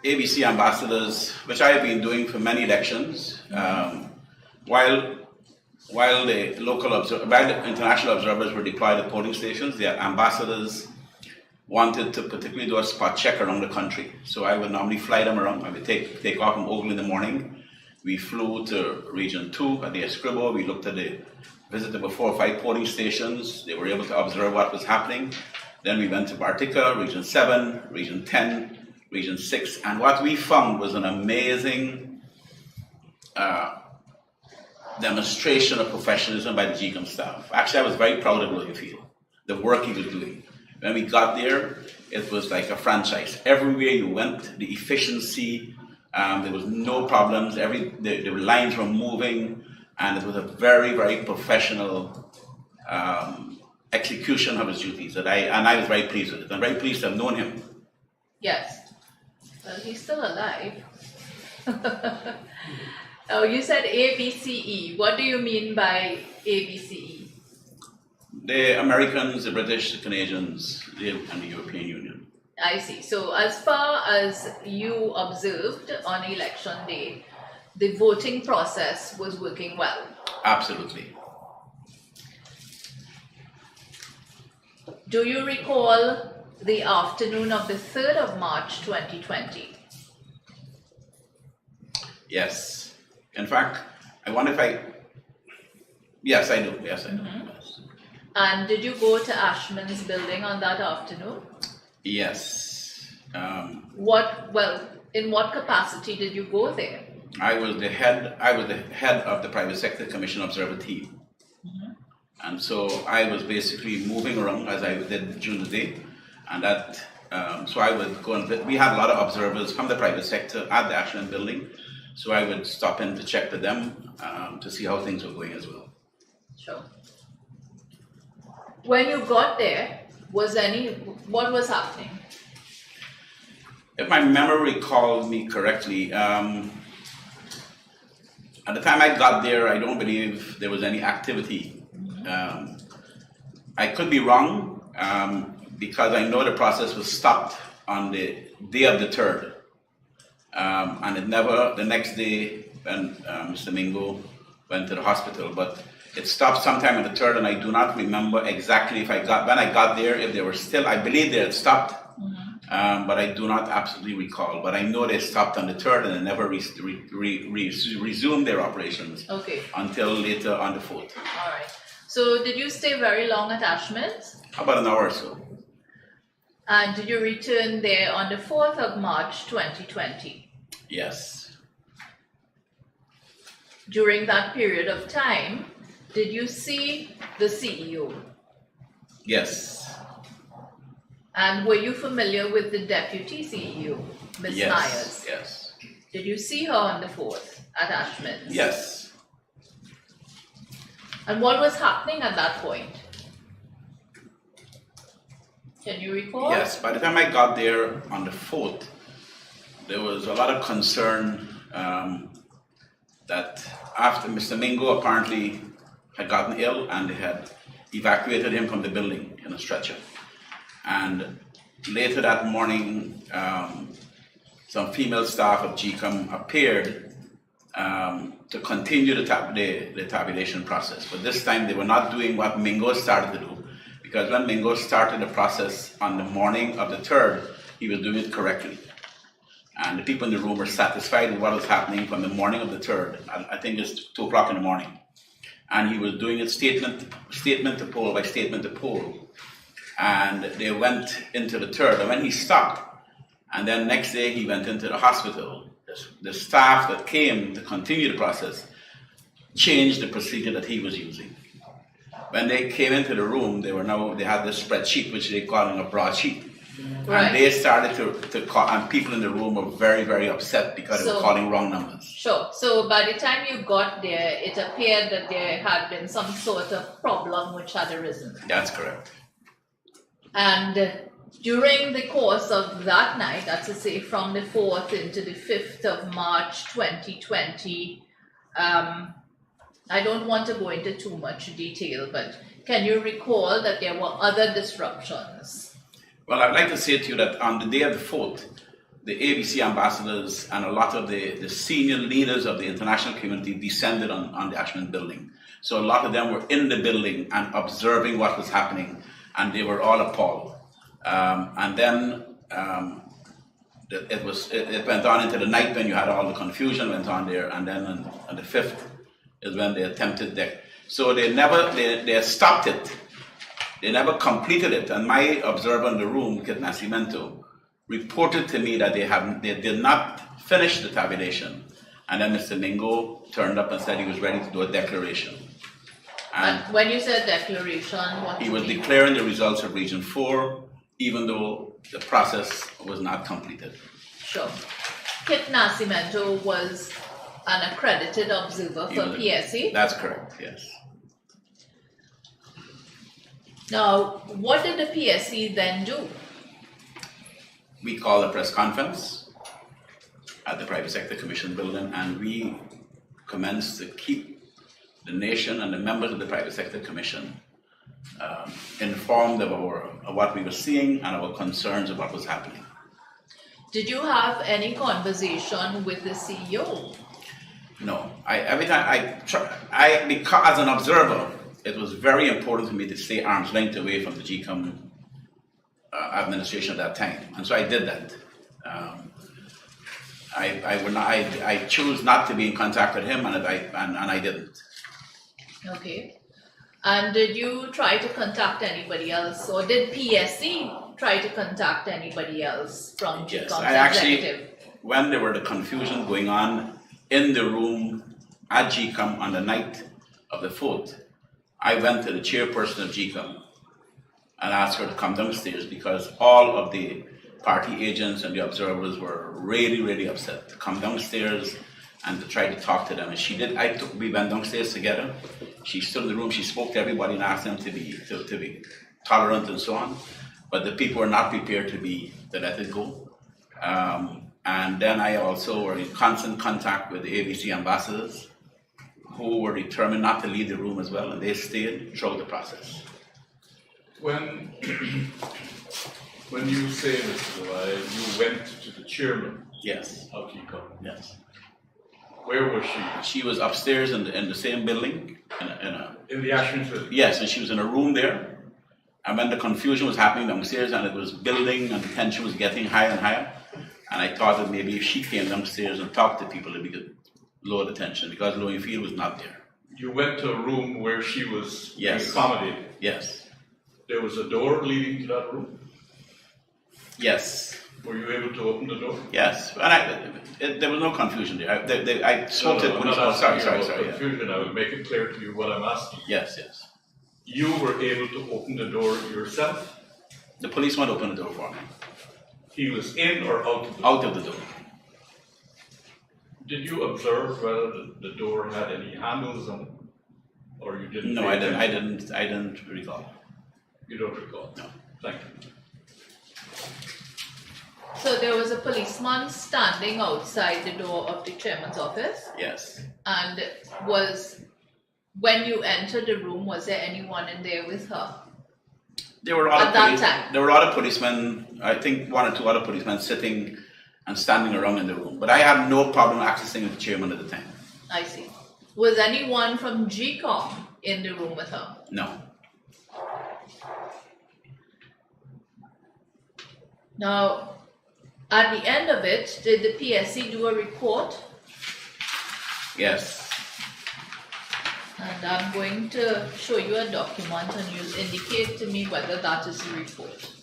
S14: ABC ambassadors, which I have been doing for many elections, while the international observers were deployed at polling stations, the ambassadors wanted to particularly do a spot check around the country. So I would normally fly them around. I would take off from Ogle in the morning. We flew to Region 2 at the Escribo. We visited about 4 or 5 polling stations. They were able to observe what was happening. Then we went to Bartica, Region 7, Region 10, Region 6. And what we found was an amazing demonstration of professionalism by the GCOM staff. Actually, I was very proud of Lowenfield, the work he was doing. When we got there, it was like a franchise. Everywhere you went, the efficiency, there was no problems. The lines were moving, and it was a very, very professional execution of his duties. And I was very pleased with it. I'm very pleased to have known him.
S7: Yes. Well, he's still alive. Oh, you said ABCE. What do you mean by ABCE?
S14: The Americans, the British, the Canadians, and the European Union.
S7: I see. So as far as you observed on election day, the voting process was working well.
S14: Absolutely.
S7: Do you recall the afternoon of the 3rd of March 2020?
S14: Yes. In fact, I wonder if I... Yes, I do. Yes, I do.
S7: Mm-hmm.
S14: Yes.
S7: And did you go to Ashman's building on that afternoon?
S14: Yes.
S7: In what capacity did you go there?
S14: I was the head of the Private Sector Commission Observer Team.
S7: Mm-hmm.
S14: And so I was basically moving around as I did during the day. And that, so I would go and, we had a lot of observers from the private sector at the Ashland building. So I would stop in to check with them to see how things were going as well.
S7: Sure. When you got there, what was happening?
S14: If my memory recalls me correctly, at the time I got there, I don't believe there was any activity. I could be wrong because I know the process was stopped on the day of the 3rd. And it never, the next day when Mr. Mingo went to the hospital, but it stopped sometime on the 3rd, and I do not remember exactly when I got there, if they were still, I believe they had stopped, but I do not absolutely recall. But I know they stopped on the 3rd and they never resumed their operations until later on the 4th.
S7: All right. So did you stay very long at Ashman's?
S14: About an hour or so.
S7: And did you return there on the 4th of March 2020?
S14: Yes.
S7: During that period of time, did you see the CEO?
S14: Yes.
S7: And were you familiar with the deputy CEO, Ms. Myers?
S14: Yes.
S7: Did you see her on the 4th at Ashman's?
S14: Yes.
S7: And what was happening at that point? Can you recall?
S14: Yes, by the time I got there on the 4th, there was a lot of concern that after Mr. Mingo apparently had gotten ill and they had evacuated him from the building in a stretcher. And later that morning, some female staff of GCOM appeared to continue the tabulation process. But this time they were not doing what Mingo started to do, because when Mingo started the process on the morning of the 3rd, he was doing it correctly. And the people in the room were satisfied with what was happening from the morning of the 3rd. I think it's 2 o'clock in the morning. And he was doing it statement to poll by statement to poll. And they went into the 3rd. And when he stopped, and then next day he went into the hospital, the staff that came to continue the process changed the procedure that he was using. When they came into the room, they had this spreadsheet, which they call a broadsheet. Right. And they started to call, and people in the room were very, very upset because they were calling wrong numbers.
S7: Sure. So by the time you got there, it appeared that there had been some sort of problem which had arisen.
S14: That's correct.
S7: And during the course of that night, that's to say from the 4th into the 5th of March 2020, I don't want to go into too much detail, but can you recall that there were other disruptions?
S14: Well, I'd like to say to you that on the day of the 4th, the ABC ambassadors and a lot of the senior leaders of the international community descended on the Ashland building. So a lot of them were in the building and observing what was happening, and they were all appalled. And then it went on into the night when you had all the confusion went on there, and then on the 5th is when they attempted that. So they stopped it. They never completed it. And my observer in the room, Kit Nascimento, reported to me that they did not finish the tabulation. And then Mr. Mingo turned up and said he was ready to do a declaration.
S7: And when you said declaration, what
S14: he was declaring the results of Region 4, even though the process was not completed.
S7: Sure. Kit Nascimento was an accredited observer for PSE?
S14: That's correct, yes.
S7: Now, what did the PSE then do?
S14: We called a press conference at the Private Sector Commission building, and we commenced to keep the nation and the members of the Private Sector Commission informed of what we were seeing and our concerns of what was happening.
S7: Did you have any conversation with the CEO?
S14: No, because as an observer, it was very important to me to stay arm's length away from the GCOM administration at that time, and so I did that. I chose not to be in contact with him, and I didn't.
S7: Okay. And did you try to contact anybody else, or did PSC try to contact anybody else from GCOM's
S14: Yes, I actually,
S7: executive?
S14: when there were the confusion going on in the room at GCOM on the night of the 4th, I went to the chairperson of GCOM and asked her to come downstairs because all of the party agents and the observers were really, really upset to come downstairs and to try to talk to them. And she did. We went downstairs together. She stood in the room. She spoke to everybody and asked them to be tolerant and so on. But the people were not prepared to let it go. And then I also were in constant contact with the ABC ambassadors, who were determined not to leave the room as well, and they stayed throughout the process.
S10: When you say this, you went to the chairman.
S14: Yes.
S10: Of GCOM.
S14: Yes.
S10: Where was she?
S14: She was upstairs in the same building.
S10: In the Ashland building?
S14: Yes, and she was in a room there. And when the confusion was happening downstairs and it was building and the tension was getting higher and higher, and I thought that maybe if she came downstairs and talked to people, we could lower the tension because Lowenfield was not there.
S10: You went to a room where she was
S14: Yes.
S10: accommodated?
S14: Yes.
S10: There was a door leading to that room?
S14: Yes.
S10: Were you able to open the door?
S14: Yes, and there was no confusion there. I spoke to the police. Sorry.
S10: Confusion. I will make it clear to you what I'm asking.
S14: Yes.
S10: You were able to open the door yourself?
S14: The policeman opened the door for me.
S10: He was in or out of the door?
S14: Out of the door.
S10: Did you observe whether the door had any handles on it? Or you didn't?
S14: No, I didn't recall.
S10: You don't recall?
S14: No.
S10: Thank you.
S7: So there was a policeman standing outside the door of the chairman's office?
S14: Yes.
S7: And when you entered the room, was there anyone in there with her?
S14: There were a lot of policemen, I think one or two other policemen sitting and standing around in the room. But I had no problem accessing the chairman at the time.
S7: I see. Was anyone from GCOM in the room with her?
S14: No.
S7: Now, at the end of it, did the PSC do a report?
S14: Yes.
S7: And I'm going to show you a document and you'll indicate to me whether that is the report.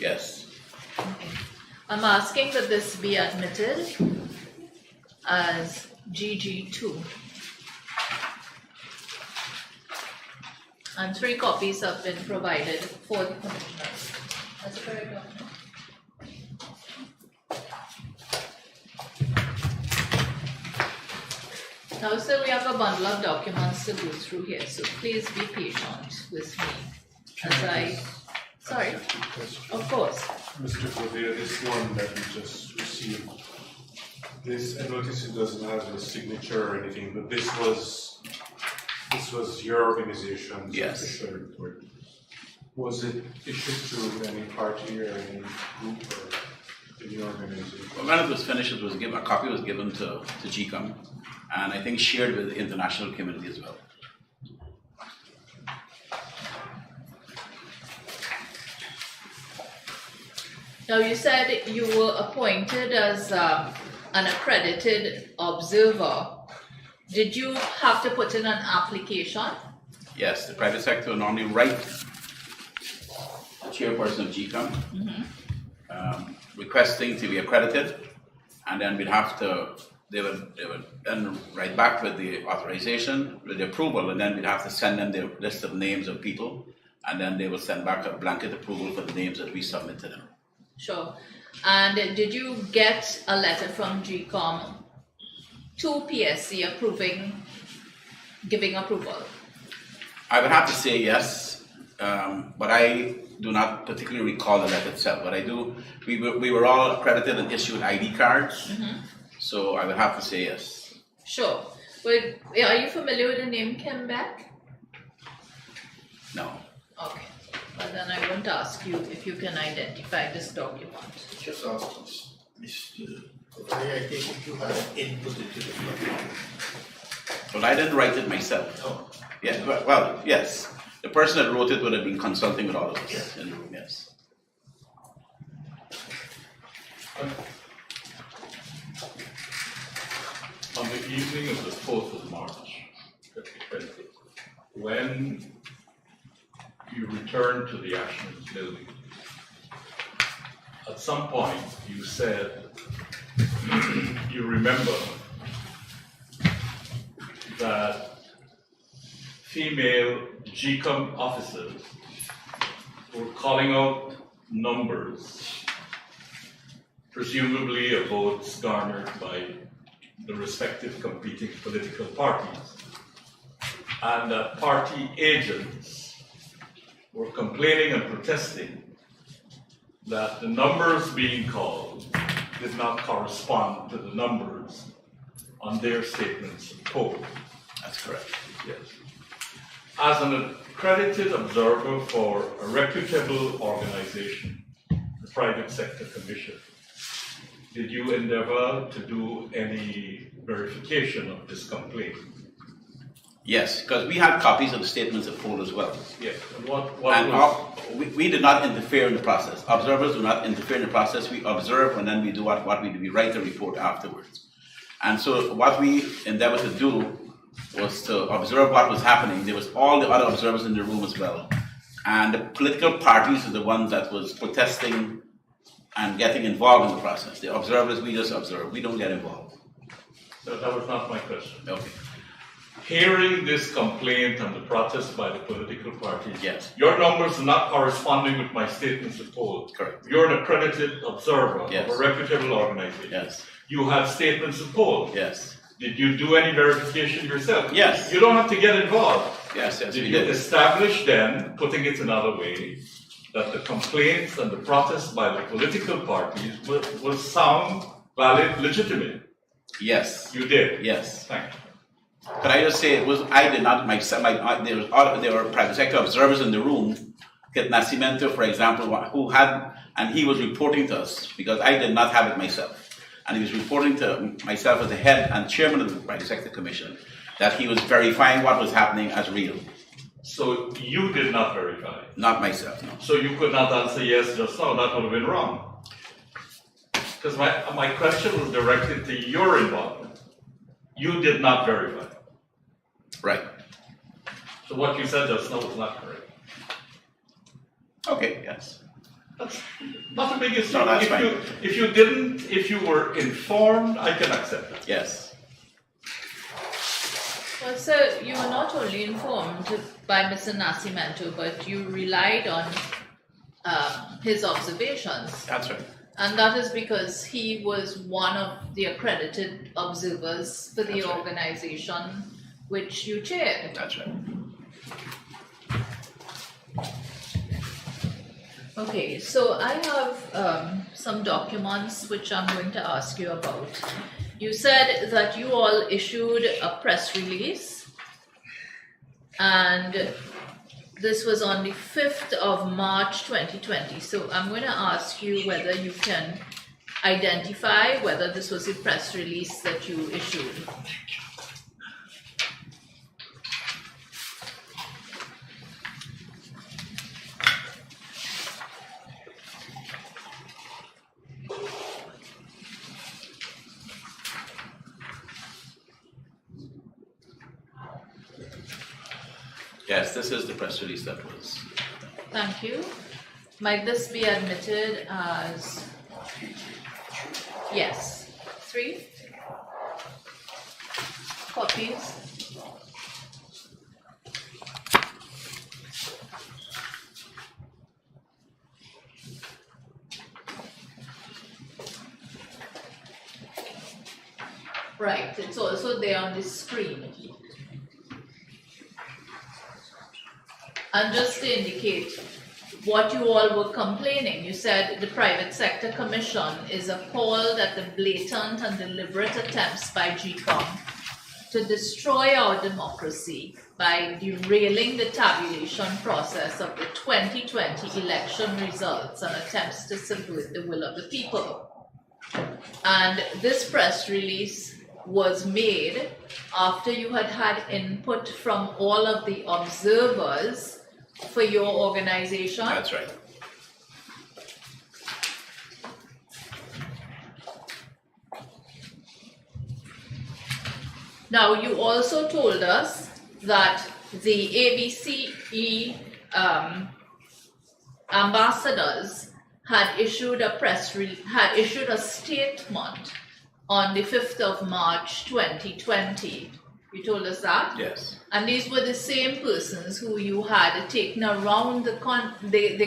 S14: Yes.
S7: I'm asking that this be admitted as GG2. And 3 copies have been provided for the commissioners. That's a correct document. Now, sir, we have a bundle of documents to go through here, so please be patient with me as sorry, of course.
S15: Mr. Cordero, this one that we just received, I notice it doesn't have a signature or anything, but this was your organization's official report. Was it issued to any party or any group or any organization?
S14: Well, when it was finished, a copy was given to GCOM, and I think shared with the international community as well.
S7: Now, you said you were appointed as an accredited observer. Did you have to put in an application?
S14: Yes, the private sector normally write the chairperson of GCOM requesting to be accredited, and then they would then write back with the authorization, with the approval, and then we'd have to send them the list of names of people, and then they will send back a blanket approval for the names that we submit to them.
S7: Sure. And did you get a letter from GCOM to PSC giving approval?
S14: I would have to say yes, but I do not particularly recall the letter itself. But I do. We were all accredited and issued ID cards, so I would have to say yes.
S7: Sure. But are you familiar with the name Kim Beck?
S14: No.
S7: Okay. Well, then I won't ask you if you can identify this document.
S12: Just ask Mr. I think you have input into the document.
S14: But I didn't write it myself.
S12: Oh.
S14: Yeah. Well, yes. The person that wrote it would have been consulting with all of us in the room. Yes.
S10: On the evening of the 4th of March, 2020, when you returned to the Ashman's building, at some point you said you remember that female GCOM officers were calling out numbers, presumably of votes garnered by the respective competing political parties, and that party agents were complaining and protesting that the numbers being called did not correspond to the numbers on their statements of poll.
S14: That's correct.
S10: Yes. As an accredited observer for a reputable organization, the Private Sector Commission, did you endeavor to do any verification of this complaint?
S14: Yes, because we had copies of the statements of poll as well.
S10: Yes. And
S14: we did not interfere in the process. Observers do not interfere in the process. We observe and then we do what we do. We write the report afterwards. And so what we endeavored to do was to observe what was happening. There was all the other observers in the room as well. And the political parties are the ones that was protesting and getting involved in the process. The observers, we just observe. We don't get involved.
S10: So that was not my question.
S14: Okay.
S10: Hearing this complaint and the protest by the political parties,
S14: yes,
S10: your numbers are not corresponding with my statements of poll.
S14: Correct.
S10: You're an accredited observer
S14: yes,
S10: of a reputable organization.
S14: Yes.
S10: You have statements of poll.
S14: Yes.
S10: Did you do any verification yourself?
S14: Yes.
S10: You don't have to get involved.
S14: Yes, yes,
S10: Did
S14: we
S10: you
S14: did.
S10: establish then, putting it another way, that the complaints and the protests by the political parties was sound, valid, legitimate?
S14: Yes.
S10: You did?
S14: Yes.
S10: Thank you.
S14: Could I just say it was I did not myself. There were private sector observers in the room. Kit Nascimento, for example, who had, and he was reporting to us because I did not have it myself, and he was reporting to myself as the head and chairman of the Private Sector Commission that he was verifying what was happening as real.
S10: So you did not verify?
S14: Not myself, no.
S10: So you could not answer yes just now. That would have been wrong. Because my question was directed to your involvement. You did not verify.
S14: Right.
S10: So what you said just now was not correct.
S14: Okay, yes.
S10: That's not a big issue.
S14: No, that's fine.
S10: If you were informed, I can accept it.
S14: Yes.
S7: Well, sir, you were not only informed by Mr. Nascimento, but you relied on his observations.
S14: That's right.
S7: And that is because he was one of the accredited observers for the organization which you chaired.
S14: That's right.
S7: Okay, so I have some documents which I'm going to ask you about. You said that you all issued a press release, and this was on the 5th of March 2020. So I'm going to ask you whether you can identify whether this was a press release that you issued.
S14: Yes, this is the press release that was.
S7: Thank you. Might this be admitted as yes? 3 copies. Right, it's also there on the screen. And just to indicate what you all were complaining, you said the Private Sector Commission is appalled at the blatant and deliberate attempts by GCOM to destroy our democracy by derailing the tabulation process of the 2020 election results and attempts to subvert the will of the people. And this press release was made after you had had input from all of the observers for your organization.
S14: That's right.
S7: Now, you also told us that the ABCE ambassadors had issued a statement on the 5th of March 2020. You told us that?
S14: Yes.
S7: And these were the same persons who you had taken around the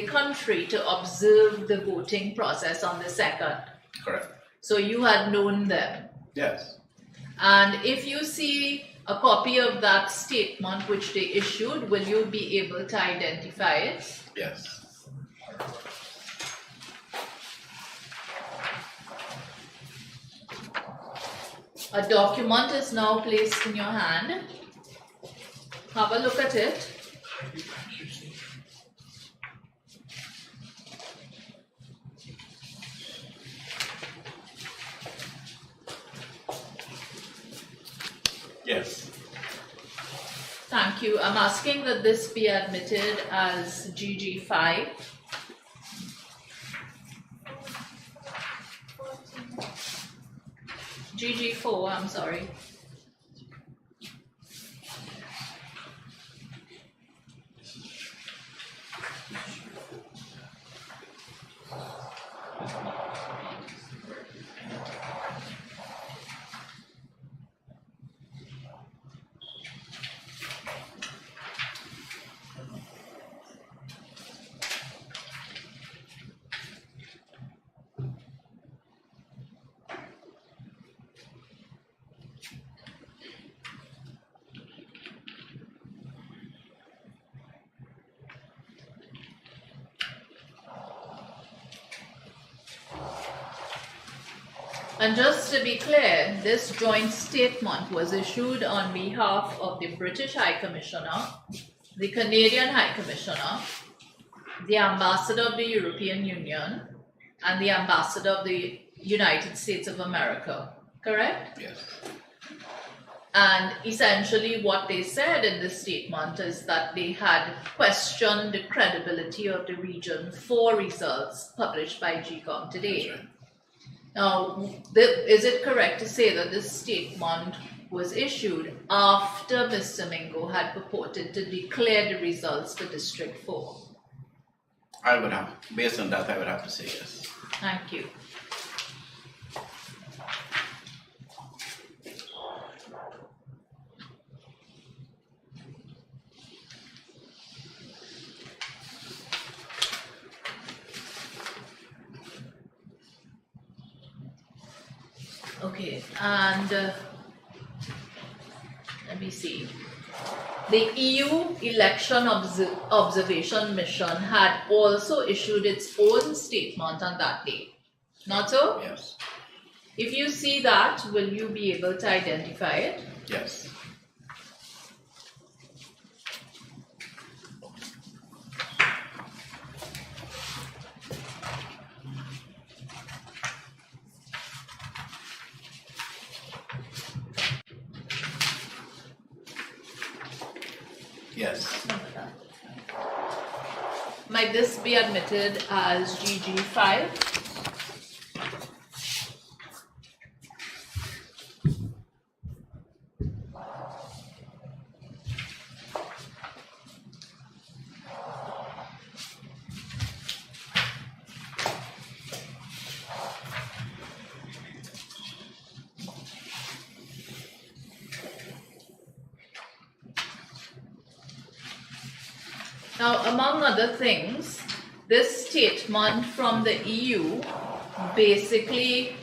S7: country to observe the voting process on the 2nd.
S14: Correct.
S7: So you had known them.
S14: Yes.
S7: And if you see a copy of that statement which they issued, will you be able to identify it?
S14: Yes.
S7: A document is now placed in your hand. Have a look at it.
S14: Yes.
S7: Thank you. I'm asking that this be admitted as GG5. GG4, I'm sorry. And just to be clear, this joint statement was issued on behalf of the British High Commissioner, the Canadian High Commissioner, the Ambassador of the European Union, and the Ambassador of the United States of America, correct?
S14: Yes.
S7: And essentially what they said in this statement is that they had questioned the credibility of the region 4 results published by GCOM today.
S14: That's right.
S7: Now, is it correct to say that this statement was issued after Mr. Mingo had purported to declare the results for District 4?
S14: I would have, based on that, I would have to say yes.
S7: Thank you. Okay, and let me see. The EU Election Observation Mission had also issued its own statement on that day. Not so?
S14: Yes.
S7: If you see that, will you be able to identify it?
S14: Yes. Yes.
S7: Might this be admitted as GG5? Now, among other things, this statement from the EU basically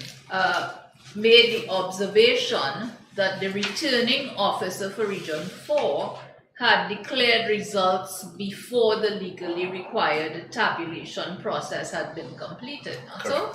S7: made the observation that the returning officer for Region 4 had declared results before the legally required tabulation process had been completed. Not so?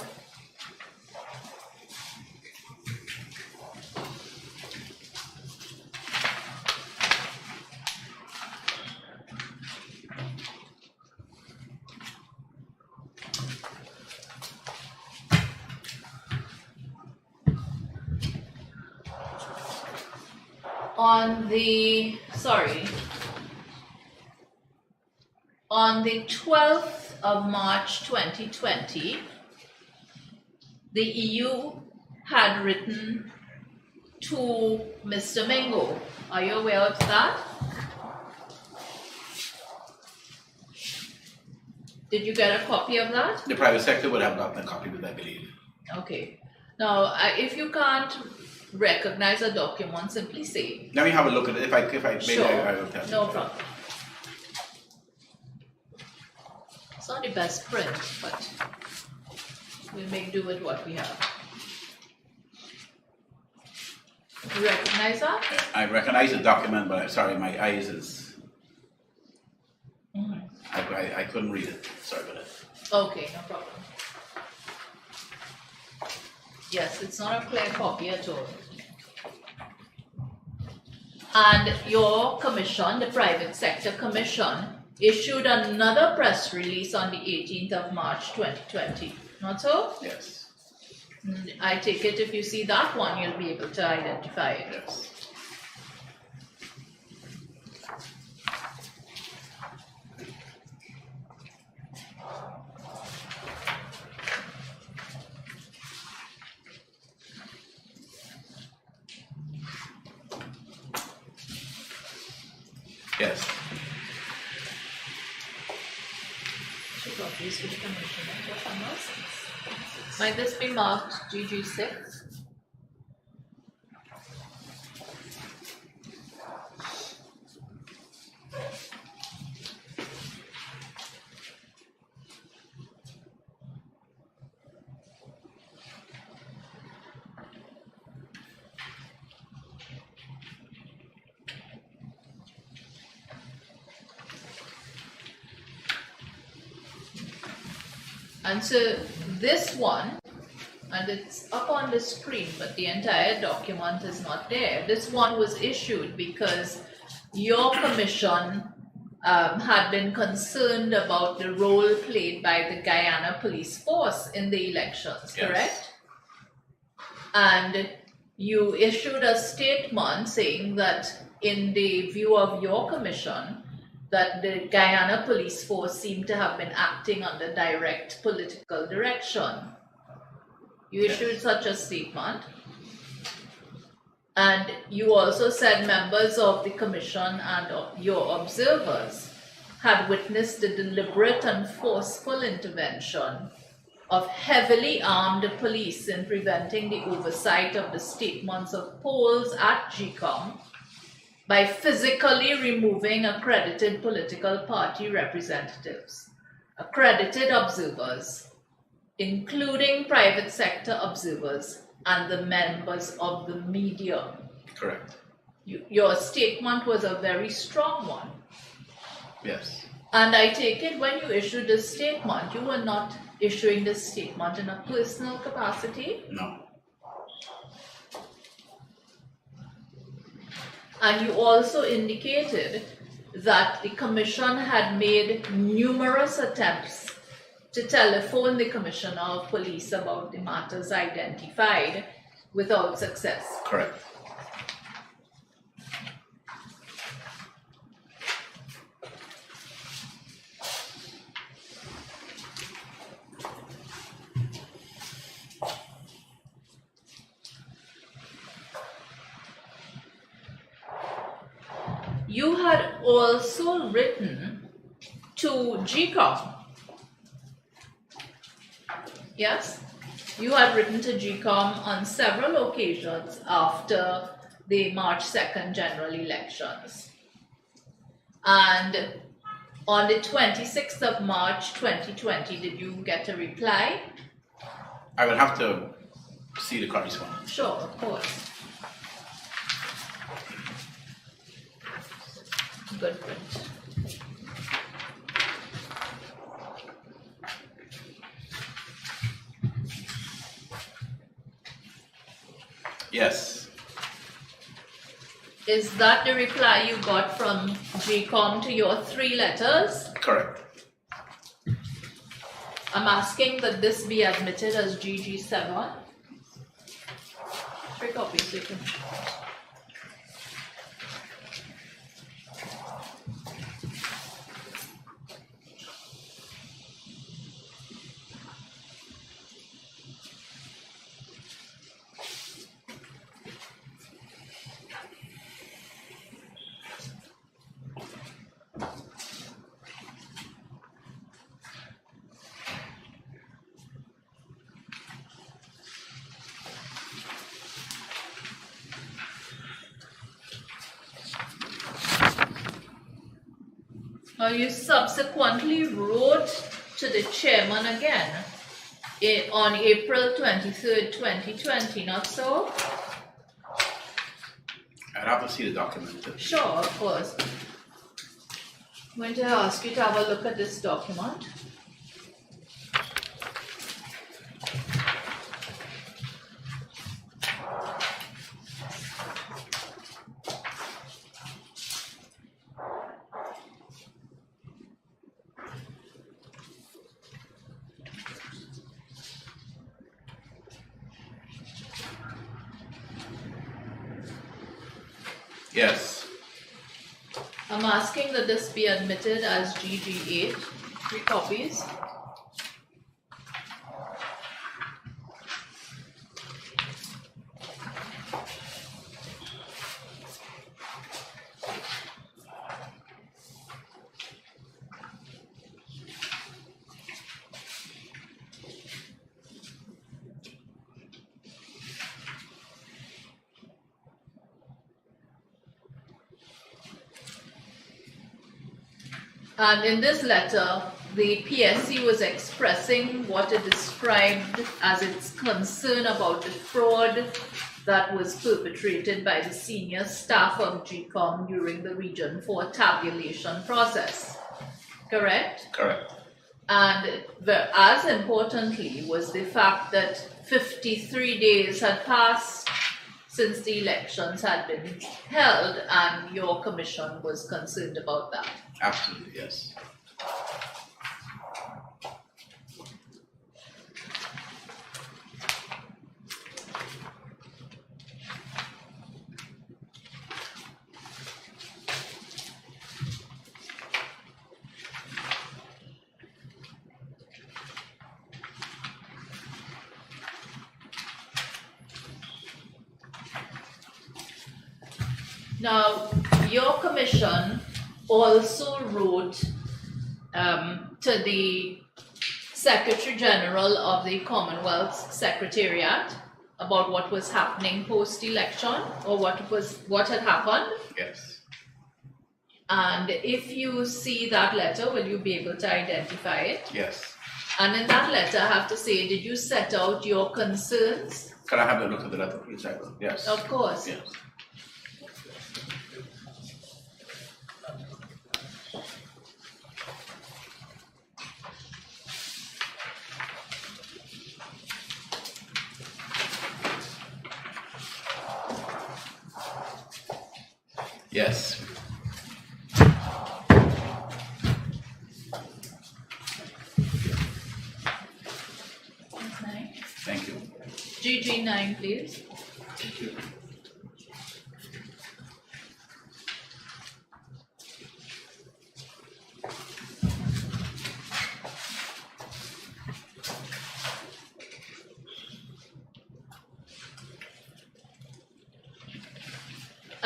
S7: On the 12th of March 2020, the EU had written to Mr. Mingo. Are you aware of that? Did you get a copy of that?
S14: The private sector would have gotten a copy of it, I believe.
S7: Okay. Now, if you can't recognize a document, simply say.
S14: Let me have a look at it. If I maybe
S7: Sure.
S14: I will tell you.
S7: No problem. It's not the best print, but we'll make do with what we have. You recognize that?
S14: I recognize the document, but I'm sorry, my eyes is. I couldn't read it. Sorry about it.
S7: Okay, no problem. Yes, it's not a clear copy at all. And your commission, the Private Sector Commission, issued another press release on the 18th of March 2020. Not so?
S14: Yes.
S7: I take it if you see that one, you'll be able to identify it.
S14: Yes. Yes.
S7: Might this be marked GG6? And so this one, and it's up on the screen, but the entire document is not there. This one was issued because your commission had been concerned about the role played by the Guyana police force in the elections,
S14: Yes.
S7: correct? And you issued a statement saying that in the view of your commission, that the Guyana police force seemed to have been acting under direct political direction. You issued such a statement. And you also said members of the commission and your observers had witnessed the deliberate and forceful intervention of heavily armed police in preventing the oversight of the statements of polls at GCOM by physically removing accredited political party representatives, accredited observers, including private sector observers, and the members of the media.
S14: Correct.
S7: Your statement was a very strong one.
S14: Yes.
S7: And I take it when you issued this statement, you were not issuing this statement in a personal capacity?
S14: No.
S7: And you also indicated that the commission had made numerous attempts to telephone the commissioner of police about the matters identified without success.
S14: Correct.
S7: You had also written to GCOM. Yes? You had written to GCOM on several occasions after the March 2nd general elections. And on the 26th of March 2020, did you get a reply?
S14: I will have to see the correspondence.
S7: Sure, of course. Good print.
S14: Yes.
S7: Is that the reply you got from GCOM to your 3 letters?
S14: Correct.
S7: I'm asking that this be admitted as GG7. 3 copies, you can. You subsequently wrote to the chairman again on April 23rd, 2020, not so?
S14: I'd have to see the document.
S7: Sure, of course. I'm going to ask you to have a look at this document.
S14: Yes.
S7: I'm asking that this be admitted as GG8, 3 copies. And in this letter, the PSC was expressing what it described as its concern about the fraud that was perpetrated by the senior staff of GCOM during the Region 4 tabulation process. Correct?
S14: Correct.
S7: And as importantly was the fact that 53 days had passed since the elections had been held, and your commission was concerned about that.
S14: Absolutely, yes.
S7: Now, your commission also wrote to the Secretary General of the Commonwealth Secretariat about what was happening post-election, or what had happened.
S14: Yes.
S7: And if you see that letter, will you be able to identify it?
S14: Yes.
S7: And in that letter, I have to say, did you set out your concerns?
S14: Can I have a look at the letter, please? Yes.
S7: Of course.
S14: Yes. Yes. Thank you.
S7: GG9, please.
S14: Thank you.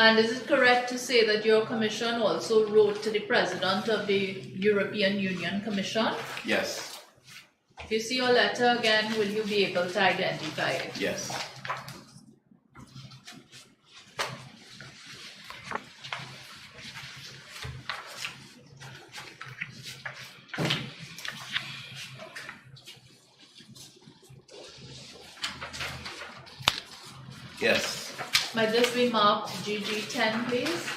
S7: And is it correct to say that your commission also wrote to the president of the European Union Commission?
S14: Yes.
S7: If you see your letter again, will you be able to identify it?
S14: Yes. Yes.
S7: Might this be marked GG10, please?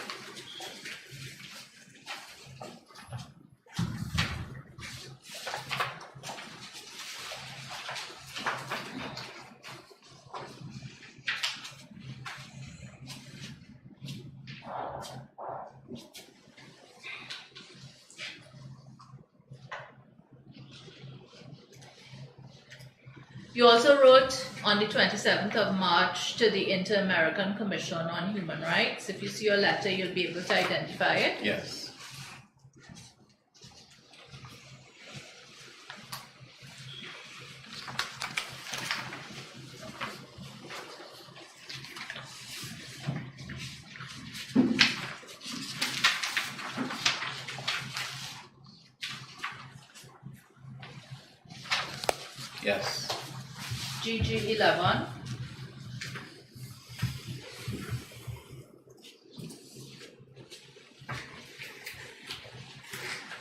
S7: You also wrote on the 27th of March to the Inter-American Commission on Human Rights. If you see your letter, you'll be able to identify it.
S14: Yes. Yes.
S7: GG11.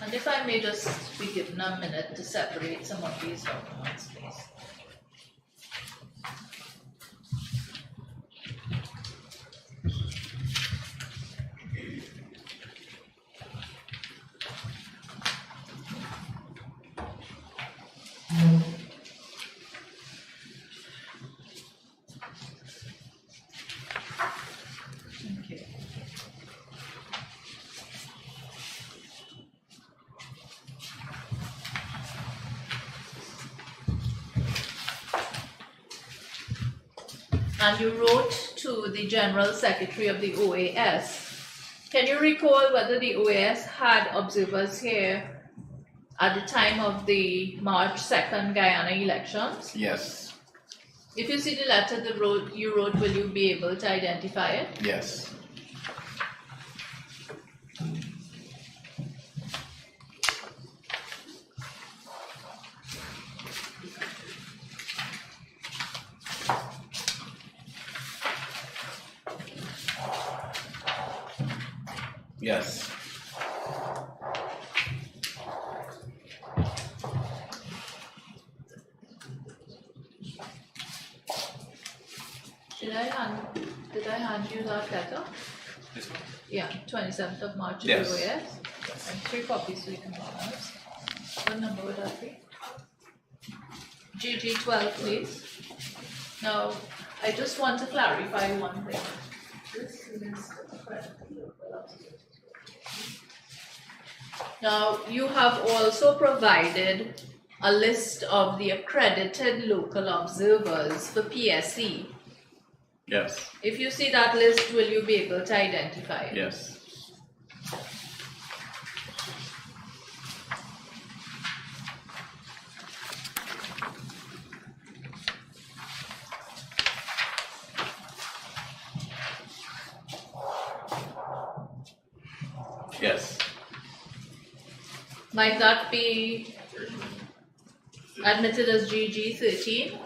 S7: And if I may just be given a minute to separate some of these documents, please. Okay. And you wrote to the General Secretary of the OAS. Can you recall whether the OAS had observers here at the time of the March 2nd Guyana elections?
S14: Yes.
S7: If you see the letter you wrote, will you be able to identify it?
S14: Yes. Yes.
S7: Did I hand you that letter?
S13: This one?
S7: Yeah, 27th of March.
S14: Yes.
S7: To the OAS. And 3 copies so you can have. What number would that be? GG12, please. Now, I just want to clarify one thing. This is now, you have also provided a list of the accredited local observers for PSC.
S14: Yes.
S7: If you see that list, will you be able to identify it?
S14: Yes. Yes.
S7: Might that be admitted as GG13?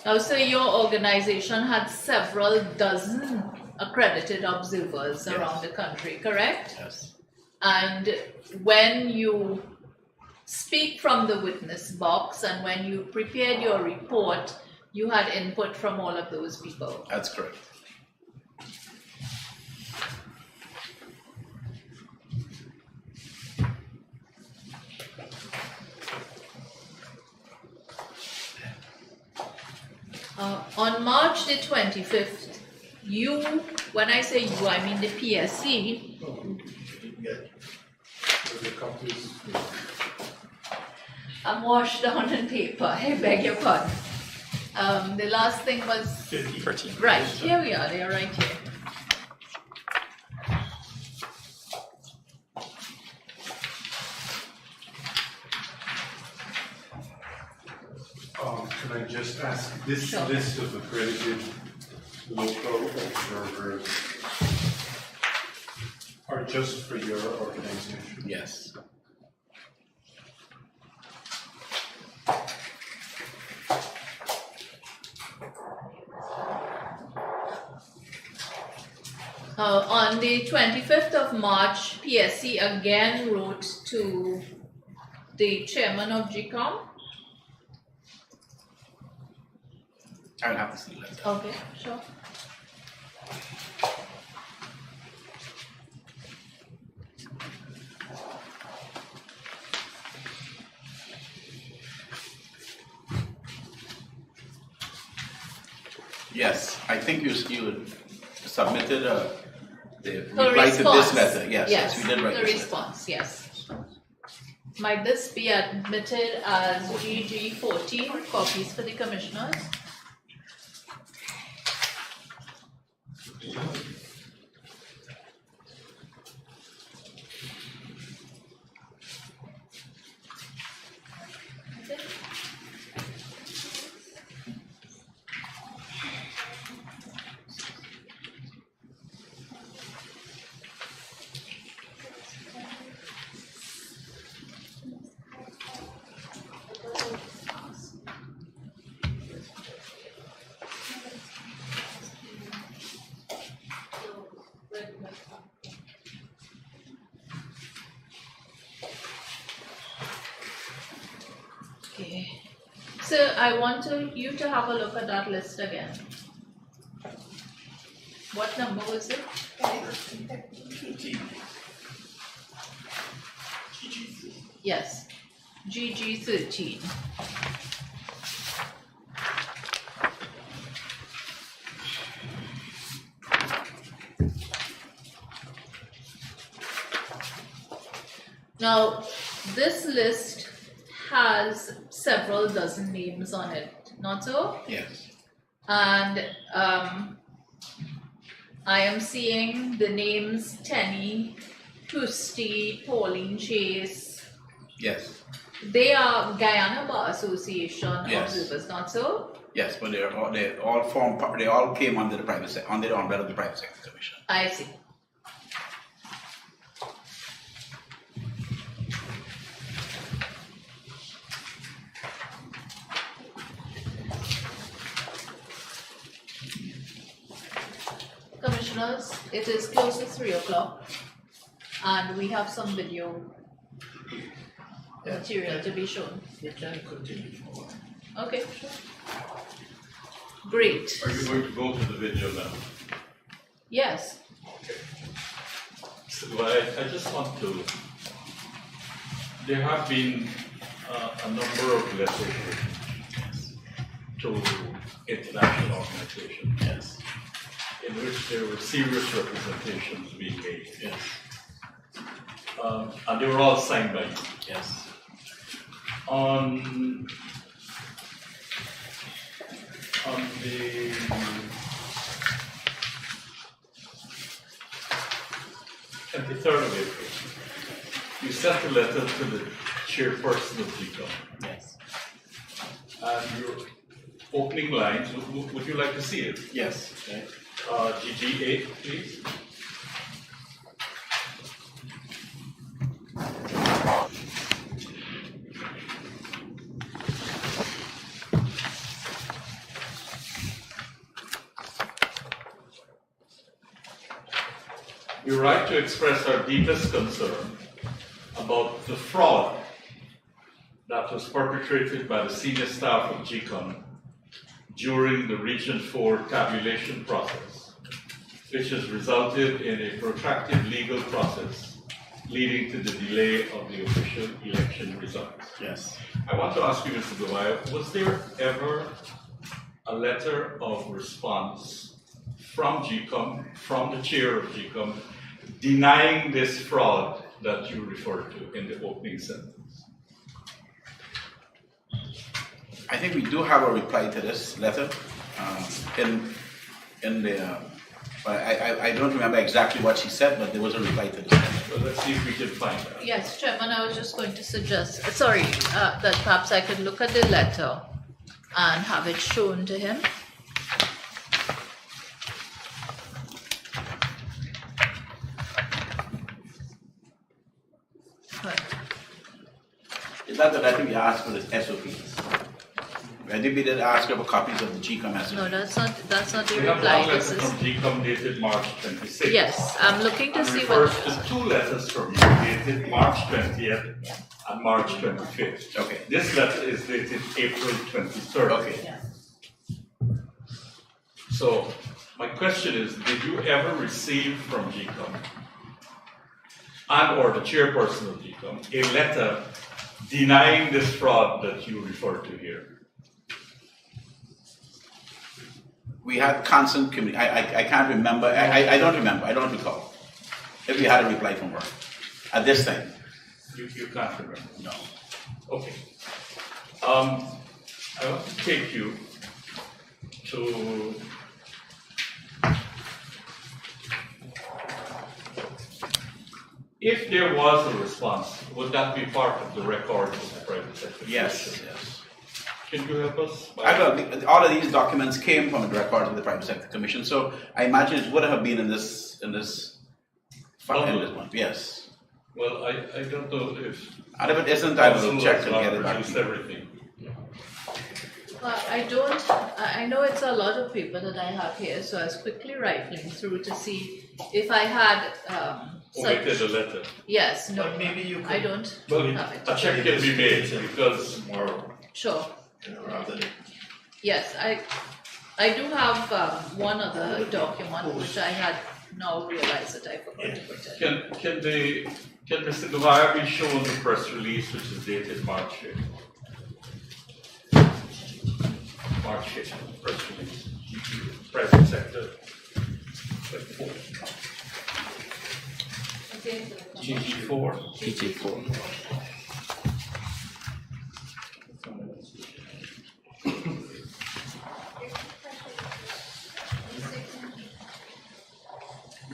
S7: Now, so your organization had several dozen accredited observers around the country, correct?
S14: Yes.
S7: And when you speak from the witness box and when you prepared your report, you had input from all of those people.
S14: That's correct.
S7: On March the 25th, you, when I say you, I mean the PSC, I'm washed down in paper, I beg your pardon. The last thing was...
S13: 13.
S7: Right, here we are, they are right here.
S15: Can I just ask, this
S7: Sure.
S15: list of accredited local observers are just for your organization?
S14: Yes.
S7: On the 25th of March, PSC again wrote to the chairman of GCOM
S14: I will have to see the letter.
S7: Okay, sure.
S14: Yes, I think you submitted the reply to this
S7: response.
S14: letter. Yes,
S7: Yes,
S14: we did write
S7: the
S14: this letter.
S7: response, yes. Might this be admitted as GG 14, copies for the commissioners? Okay, so I want you to have a look at that list again. What number was it? Yes, GG 13. Now, this list has several dozen names on it, not so?
S14: Yes.
S7: And I am seeing the names Tenny, Tusty, Pauline Chase.
S14: Yes.
S7: They are Guyana Bar Association
S14: Yes.
S7: observers, not so?
S14: Yes, but they all came under the under the umbrella of the Private Sector Commission.
S7: I see. Commissioners, it is close to 3 o'clock and we have some video material to be shown.
S10: We can continue forward.
S7: Okay, sure. Great.
S10: Are you going to go to the video now?
S7: Yes.
S10: So I just want to, there have been a number of letters written to international organizations.
S14: Yes.
S10: In which there were serious representations being made.
S14: Yes.
S10: And they were all signed by you.
S14: Yes.
S10: On the 23rd of April, you sent a letter to the chairperson of GCOM.
S14: Yes.
S10: And your opening lines, would you like to see it?
S14: Yes. Okay.
S10: GG8, please. We write to express our deepest concern about the fraud that was perpetrated by the senior staff of GCOM during the Region 4 tabulation process, which has resulted in a protracted legal process leading to the delay of the official election results.
S14: Yes.
S10: I want to ask you, Mr. Gawai, was there ever a letter of response from GCOM, from the chair of GCOM, denying this fraud that you referred to in the opening sentence?
S14: I think we do have a reply to this letter in the. I don't remember exactly what she said, but there was a reply to this letter.
S10: Well, let's see if we can find that.
S7: Yes, Chairman, I was just going to suggest, that perhaps I could look at the letter and have it shown to him.
S14: Is that I think we asked for the SOPs? I think we did ask for copies of the GCOM SOPs.
S7: No, that's not the
S10: We have
S7: reply.
S10: one letter
S7: This is,
S10: from GCOM dated March 26th.
S7: yes, I'm looking to
S10: And
S7: see
S10: refers
S7: what,
S10: to two letters from you dated March 20th and March 25th.
S14: Okay.
S10: This letter is dated April 23rd.
S14: Okay.
S10: So my question is, did you ever receive from GCOM and or the chairperson of GCOM a letter denying this fraud that you referred to here?
S14: We had constant communication. I can't remember. I don't remember. I don't recall if we had a reply from her at this time.
S10: You can't remember?
S14: No.
S10: Okay. I want to take you to if there was a response, would that be part of the records of the private sector?
S14: Yes, yes.
S10: Can you help us?
S14: All of these documents came from the records of the Private Sector Commission, so I imagine it would have been in this one. Yes.
S10: Well, I don't know if.
S14: And if it isn't, I will check and get it back to you.
S10: Everything.
S7: I know it's a lot of paper that I have here, so I was quickly rifling through to see if I had
S10: Omitted a letter.
S7: Yes, no,
S10: But maybe you
S7: I don't
S10: Well,
S7: have it.
S10: a check can be made because tomorrow.
S7: Sure. Yes, I do have one other document which I had now realized that I forgot to put in.
S10: Can Mr. Gavaya be shown the press release which is dated March 5th? March 5th, press release. Private sector.
S2: GG4.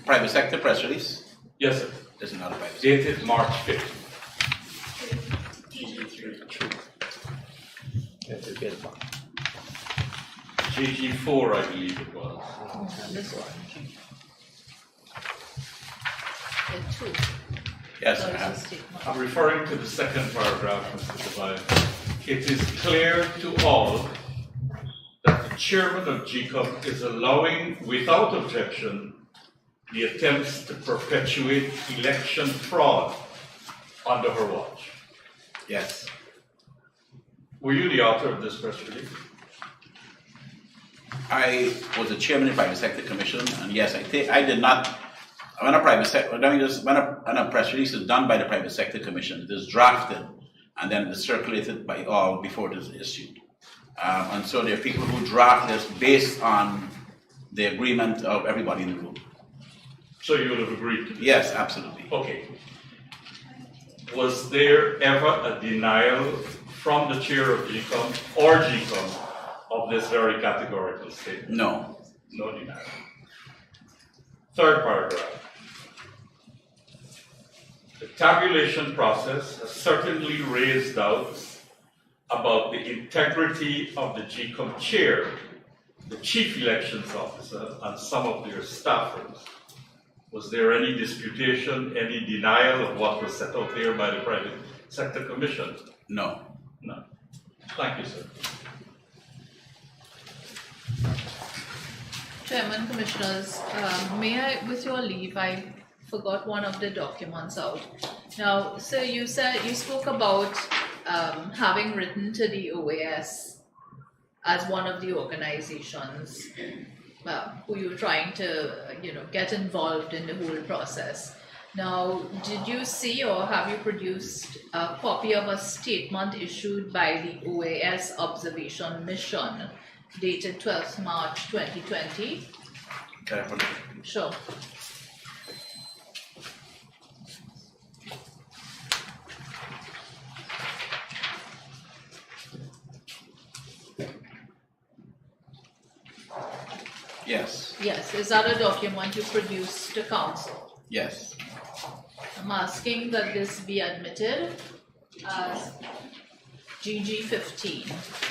S14: Private sector press release?
S10: Yes, sir.
S14: This is not a private.
S10: Dated March 5th. GG4, I believe it was.
S7: This one. The two.
S14: Yes,
S7: So
S14: I
S7: it's
S14: have.
S7: a statement.
S10: I'm referring to the second paragraph, Mr. Devine. It is clear to all that the chairman of GCOM is allowing, without objection, the attempts to perpetuate election fraud under her watch.
S14: Yes.
S10: Were you the author of this press release?
S14: I was the chairman of the Private Sector Commission, and yes, I did not. When a press release is done by the Private Sector Commission, it is drafted and then it is circulated by all before it is issued. And so there are people who draft this based on the agreement of everybody in the room.
S10: So you would have agreed to this?
S14: Yes, absolutely.
S10: Okay. Was there ever a denial from the chair of GCOM or GCOM of this very categorical statement?
S14: No.
S10: No denial. Third paragraph. The tabulation process has certainly raised doubts about the integrity of the GCOM chair, the chief elections officer, and some of their staffers. Was there any disputation, any denial of what was set out there by the Private Sector Commission?
S14: No.
S10: No. Thank you, sir.
S7: Chairman, Commissioners, may I, with your leave, I forgot one of the documents out. Now, sir, you spoke about having written to the OAS as one of the organizations who you were trying to, get involved in the whole process. Now, did you see or have you produced a copy of a statement issued by the OAS Observation Mission dated 12th March 2020?
S14: Can I hold it?
S7: Sure.
S14: Yes.
S7: Yes, is that a document you produced to council?
S14: Yes.
S7: I'm asking that this be admitted as GG15.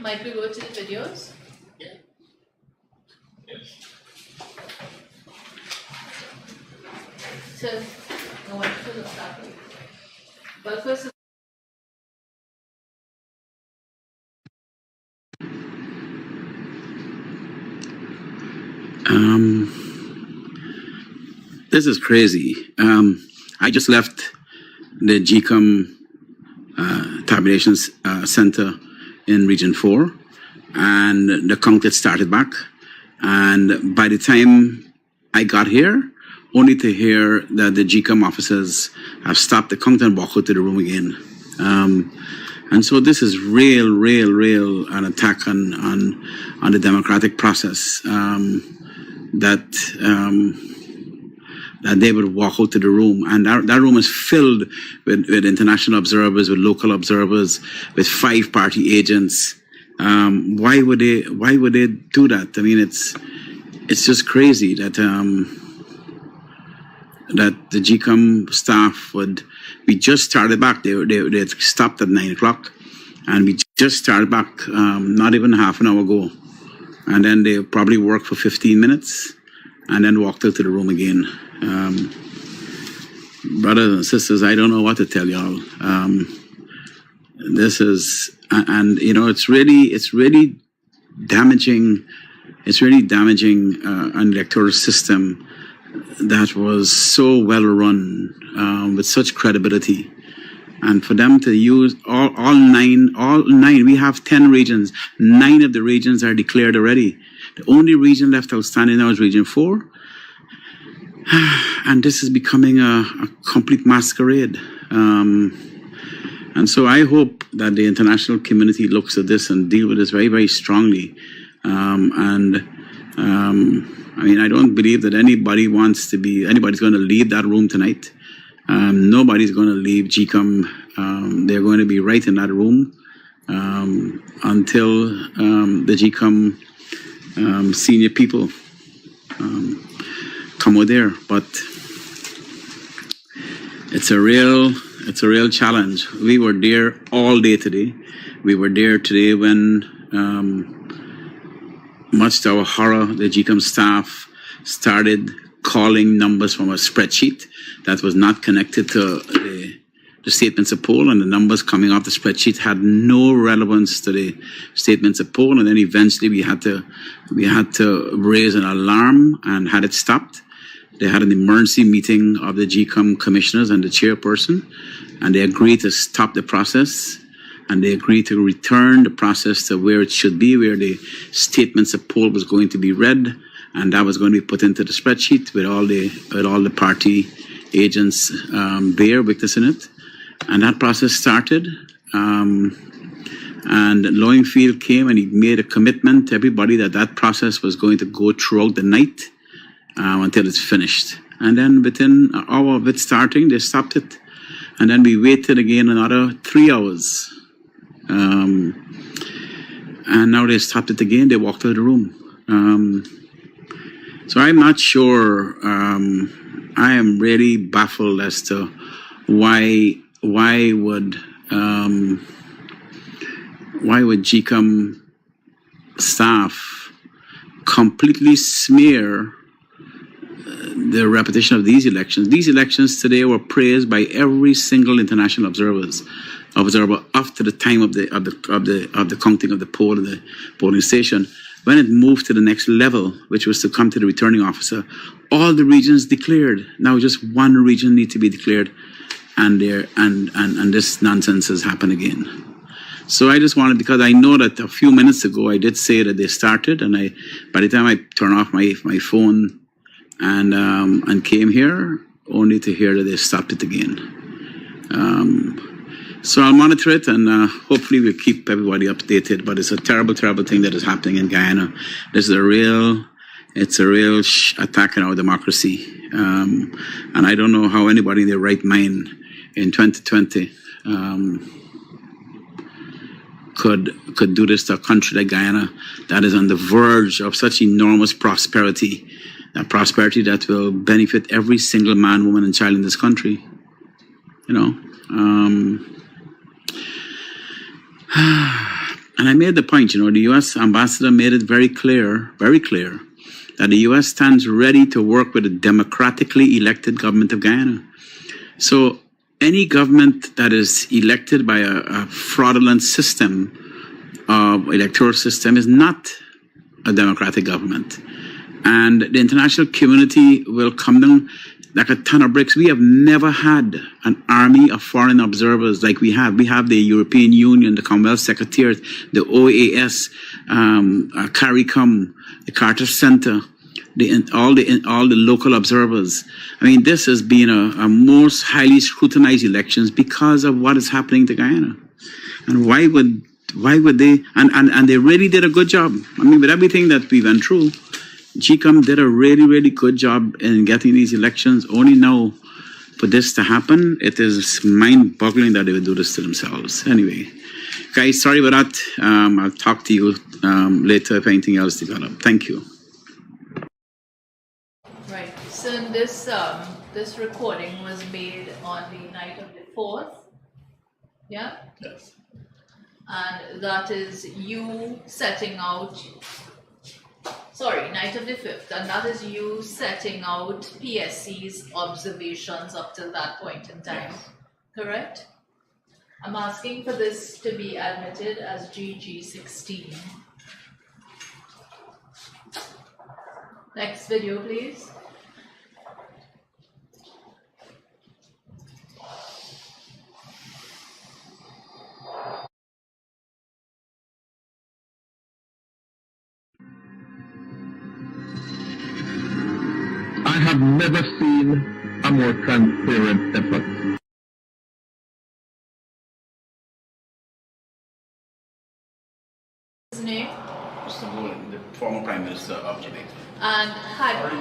S7: Might we go to the videos? So, I want to start with. But first of
S16: This is crazy. I just left the GCOM Tabulation Center in Region 4, and the count had started back. And by the time I got here, only to hear that the GCOM officers have stopped the count and walked out to the room again. And so this is real an attack on the democratic process. That they would walk out to the room, and that room is filled with international observers, with local observers, with 5-party agents. Why would they do that? I mean, it's just crazy that the GCOM staff would. We just started back. They stopped at 9 o'clock, and we just started back not even half an hour ago, and then they probably worked for 15 minutes, and then walked out to the room again. Brothers and sisters, I don't know what to tell y'all. This is, and you know, it's really damaging. It's really damaging an electoral system that was so well run, with such credibility. And for them to use all nine, we have 10 regions. 9 of the regions are declared already. The only region left outstanding now is Region 4. And this is becoming a complete masquerade. And so I hope that the international community looks at this and deal with this very, very strongly. I mean, I don't believe that anybody's going to leave that room tonight. Nobody's going to leave GCOM. They're going to be right in that room until the GCOM senior people come out there. But it's a real challenge. We were there all day today. We were there today when, much to our horror, the GCOM staff started calling numbers from a spreadsheet that was not connected to the statements of poll, and the numbers coming off the spreadsheet had no relevance to the statements of poll. And then eventually we had to raise an alarm and had it stopped. They had an emergency meeting of the GCOM commissioners and the chairperson, and they agreed to stop the process, and they agreed to return the process to where it should be, where the statements of poll was going to be read, and that was going to be put into the spreadsheet with all the party agents there witnessing it. And that process started. And Lowenfield came and he made a commitment to everybody that process was going to go throughout the night until it's finished. And then within an hour of it starting, they stopped it. And then we waited again another 3 hours. And now they stopped it again. They walked out of the room. So I'm not sure. I am really baffled as to why would GCOM staff completely smear the repetition of these elections. These elections today were praised by every single international observer up to the time of the counting of the poll in the polling station. When it moved to the next level, which was to come to the returning officer, all the regions declared. Now just one region needs to be declared, and this nonsense has happened again. So I just wanted, because I know that a few minutes ago I did say that they started, and by the time I turned off my phone and came here, only to hear that they stopped it again. So I'll monitor it, and hopefully we'll keep everybody updated. But it's a terrible, terrible thing that is happening in Guyana. It's a real attack on our democracy. And I don't know how anybody in their right mind in 2020 could do this to a country like Guyana that is on the verge of such enormous prosperity, a prosperity that will benefit every single man, woman, and child in this country. You know. And I made the point, the U.S. ambassador made it very clear, that the U.S. stands ready to work with a democratically elected government of Guyana. So any government that is elected by a fraudulent system, electoral system, is not a democratic government. And the international community will come down like a ton of bricks. We have never had an army of foreign observers like we have. We have the European Union, the Commonwealth Secretariat, the OAS, CARICOM, the Carter Center, all the local observers. I mean, this has been a most highly scrutinized elections because of what is happening to Guyana. And why would they? And they really did a good job. I mean, with everything that we went through, GCOM did a really, really good job in getting these elections. Only now, for this to happen, it is mind-boggling that they would do this to themselves. Anyway, guys, sorry about that. I'll talk to you later if anything else develops. Thank you.
S7: Right. So this this recording was made on the night of the 4th. Yeah.
S14: Yes.
S7: And that is you setting out. Sorry, night of the 5th, and that is you setting out PSC's observations up till that point in time, correct? I'm asking for this to be admitted as GG16. Next video, please.
S17: I have never seen a more transparent effort.
S7: His name?
S14: Mr. Boland, the former Prime Minister of Jamaica.
S7: And had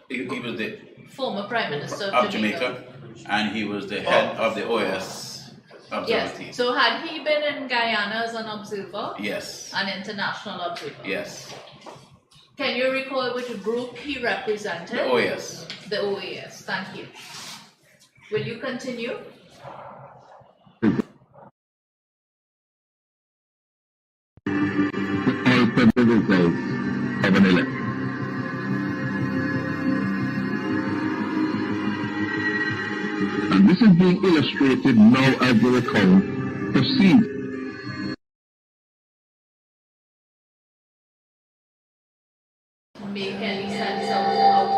S14: he was the
S7: former Prime Minister
S14: of Jamaica, and he was the head of the OAS observer team.
S7: Yes. So had he been in Guyana as an observer?
S14: Yes.
S7: An international observer?
S14: Yes.
S7: Can you recall which group he represented?
S14: The OAS.
S7: The OAS, thank you. Will you continue?
S17: Alter the results of an election. And this is being illustrated now as the recount proceeds.
S7: Make any sense out of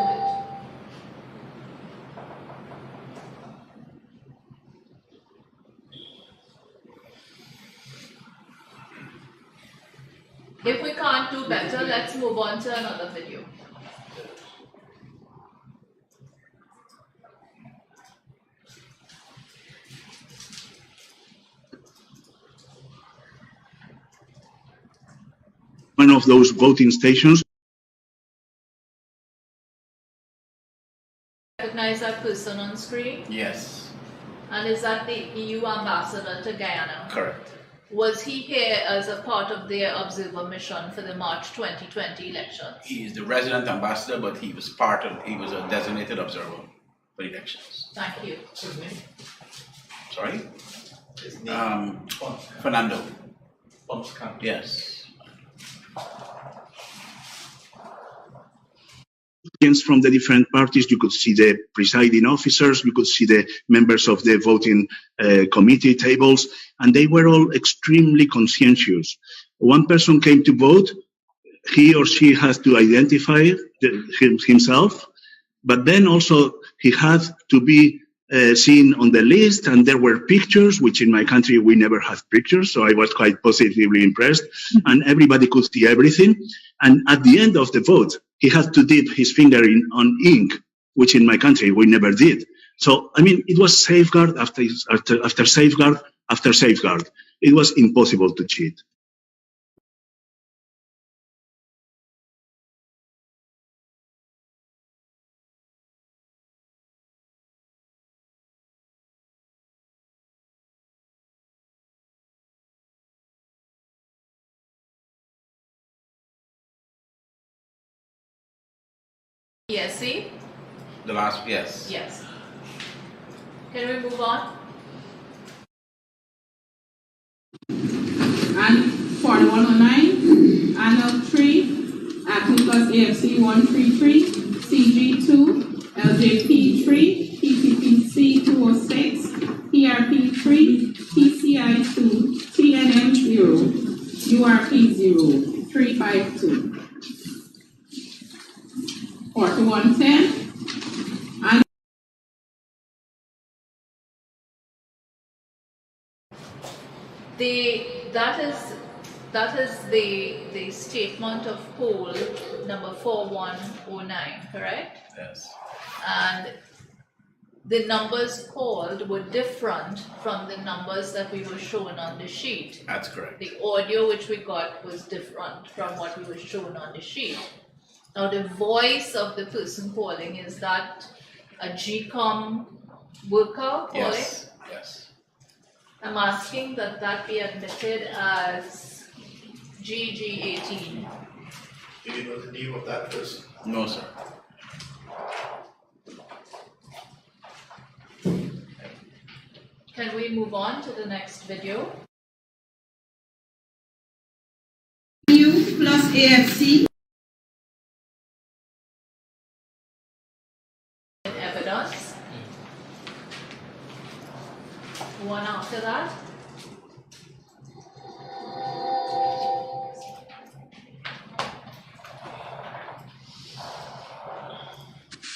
S7: it. If we can't do better, let's move on to another video.
S18: One of those voting stations.
S7: Recognize that person on screen?
S14: Yes.
S7: And is that the EU ambassador to Guyana?
S14: Correct.
S7: Was he here as a part of their observer mission for the March 2020 elections?
S14: He is the resident ambassador, but he was a designated observer for elections.
S7: Thank you.
S14: Sorry?
S10: His name?
S14: Fernando.
S10: Yes.
S18: From the different parties, you could see the presiding officers, you could see the members of the voting committee tables, and they were all extremely conscientious. One person came to vote, he or she has to identify himself, but then also he had to be seen on the list, and there were pictures, which in my country we never had pictures, so I was quite positively impressed, and everybody could see everything. And at the end of the vote, he had to dip his finger on ink, which in my country we never did. So, I mean, it was safeguard after safeguard after safeguard. It was impossible to cheat.
S7: PSC?
S14: The last, yes.
S7: Yes. Can we move on?
S19: and 4109, Annual 3, Acting Plus AFC 133, CG 2, LJP 3, PTPC 206, PRP 3, PCI 2, TNM 0, URP 0, 352. 4110, and
S7: that is the statement of poll number 4109, correct?
S14: Yes.
S7: And the numbers called were different from the numbers that we were shown on the sheet.
S14: That's correct.
S7: The audio which we got was different from what we were shown on the sheet. Now the voice of the person calling, is that a GCOM worker calling?
S14: Yes. Yes.
S7: I'm asking that be admitted as GG18.
S20: Do you know the name of that person?
S14: No, sir.
S7: Can we move on to the next video?
S19: U plus AFC.
S7: Evidence. One after that.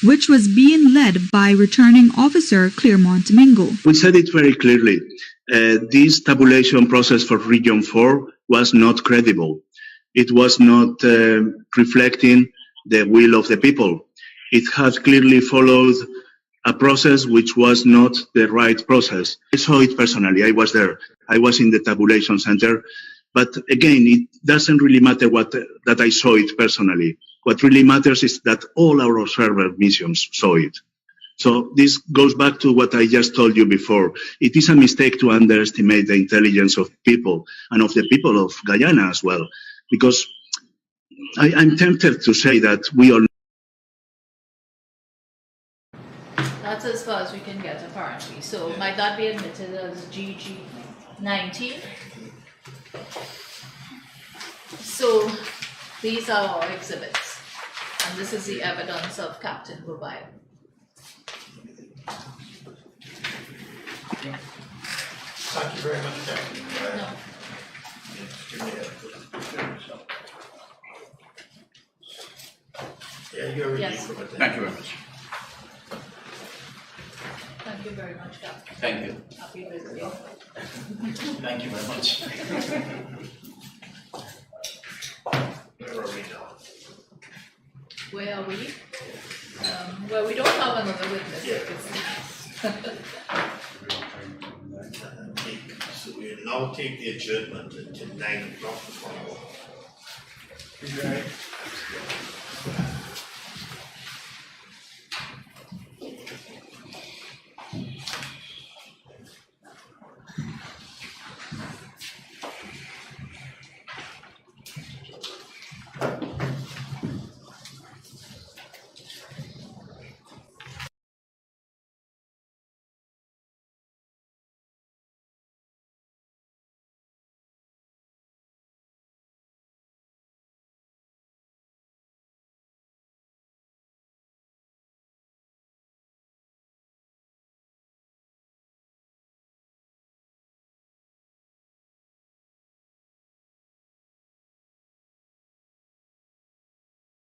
S21: Which was being led by returning officer Claremont Mingo.
S18: We said it very clearly. This tabulation process for Region 4 was not credible. It was not reflecting the will of the people. It had clearly followed a process which was not the right process. I saw it personally. I was there. I was in the tabulation center. But again, it doesn't really matter that I saw it personally. What really matters is that all our observer missions saw it. So this goes back to what I just told you before. It is a mistake to underestimate the intelligence of people and of the people of Guyana as well, because I'm tempted to say that we all.
S7: That's as far as we can get apparently. So might that be admitted as GG19? So these are our exhibits, and this is the evidence of Captain Bubai.
S20: Thank you very much, Captain.
S7: No.
S20: Yeah, you're
S7: Yes.
S14: Thank you very much.
S7: Thank you very much, Captain.
S14: Thank you.
S7: Happy birthday.
S20: Thank you very much. Where are we now?
S7: Where are we? Well, we don't have another witness.
S20: So we now take the adjournment until 9 o'clock tomorrow. Right.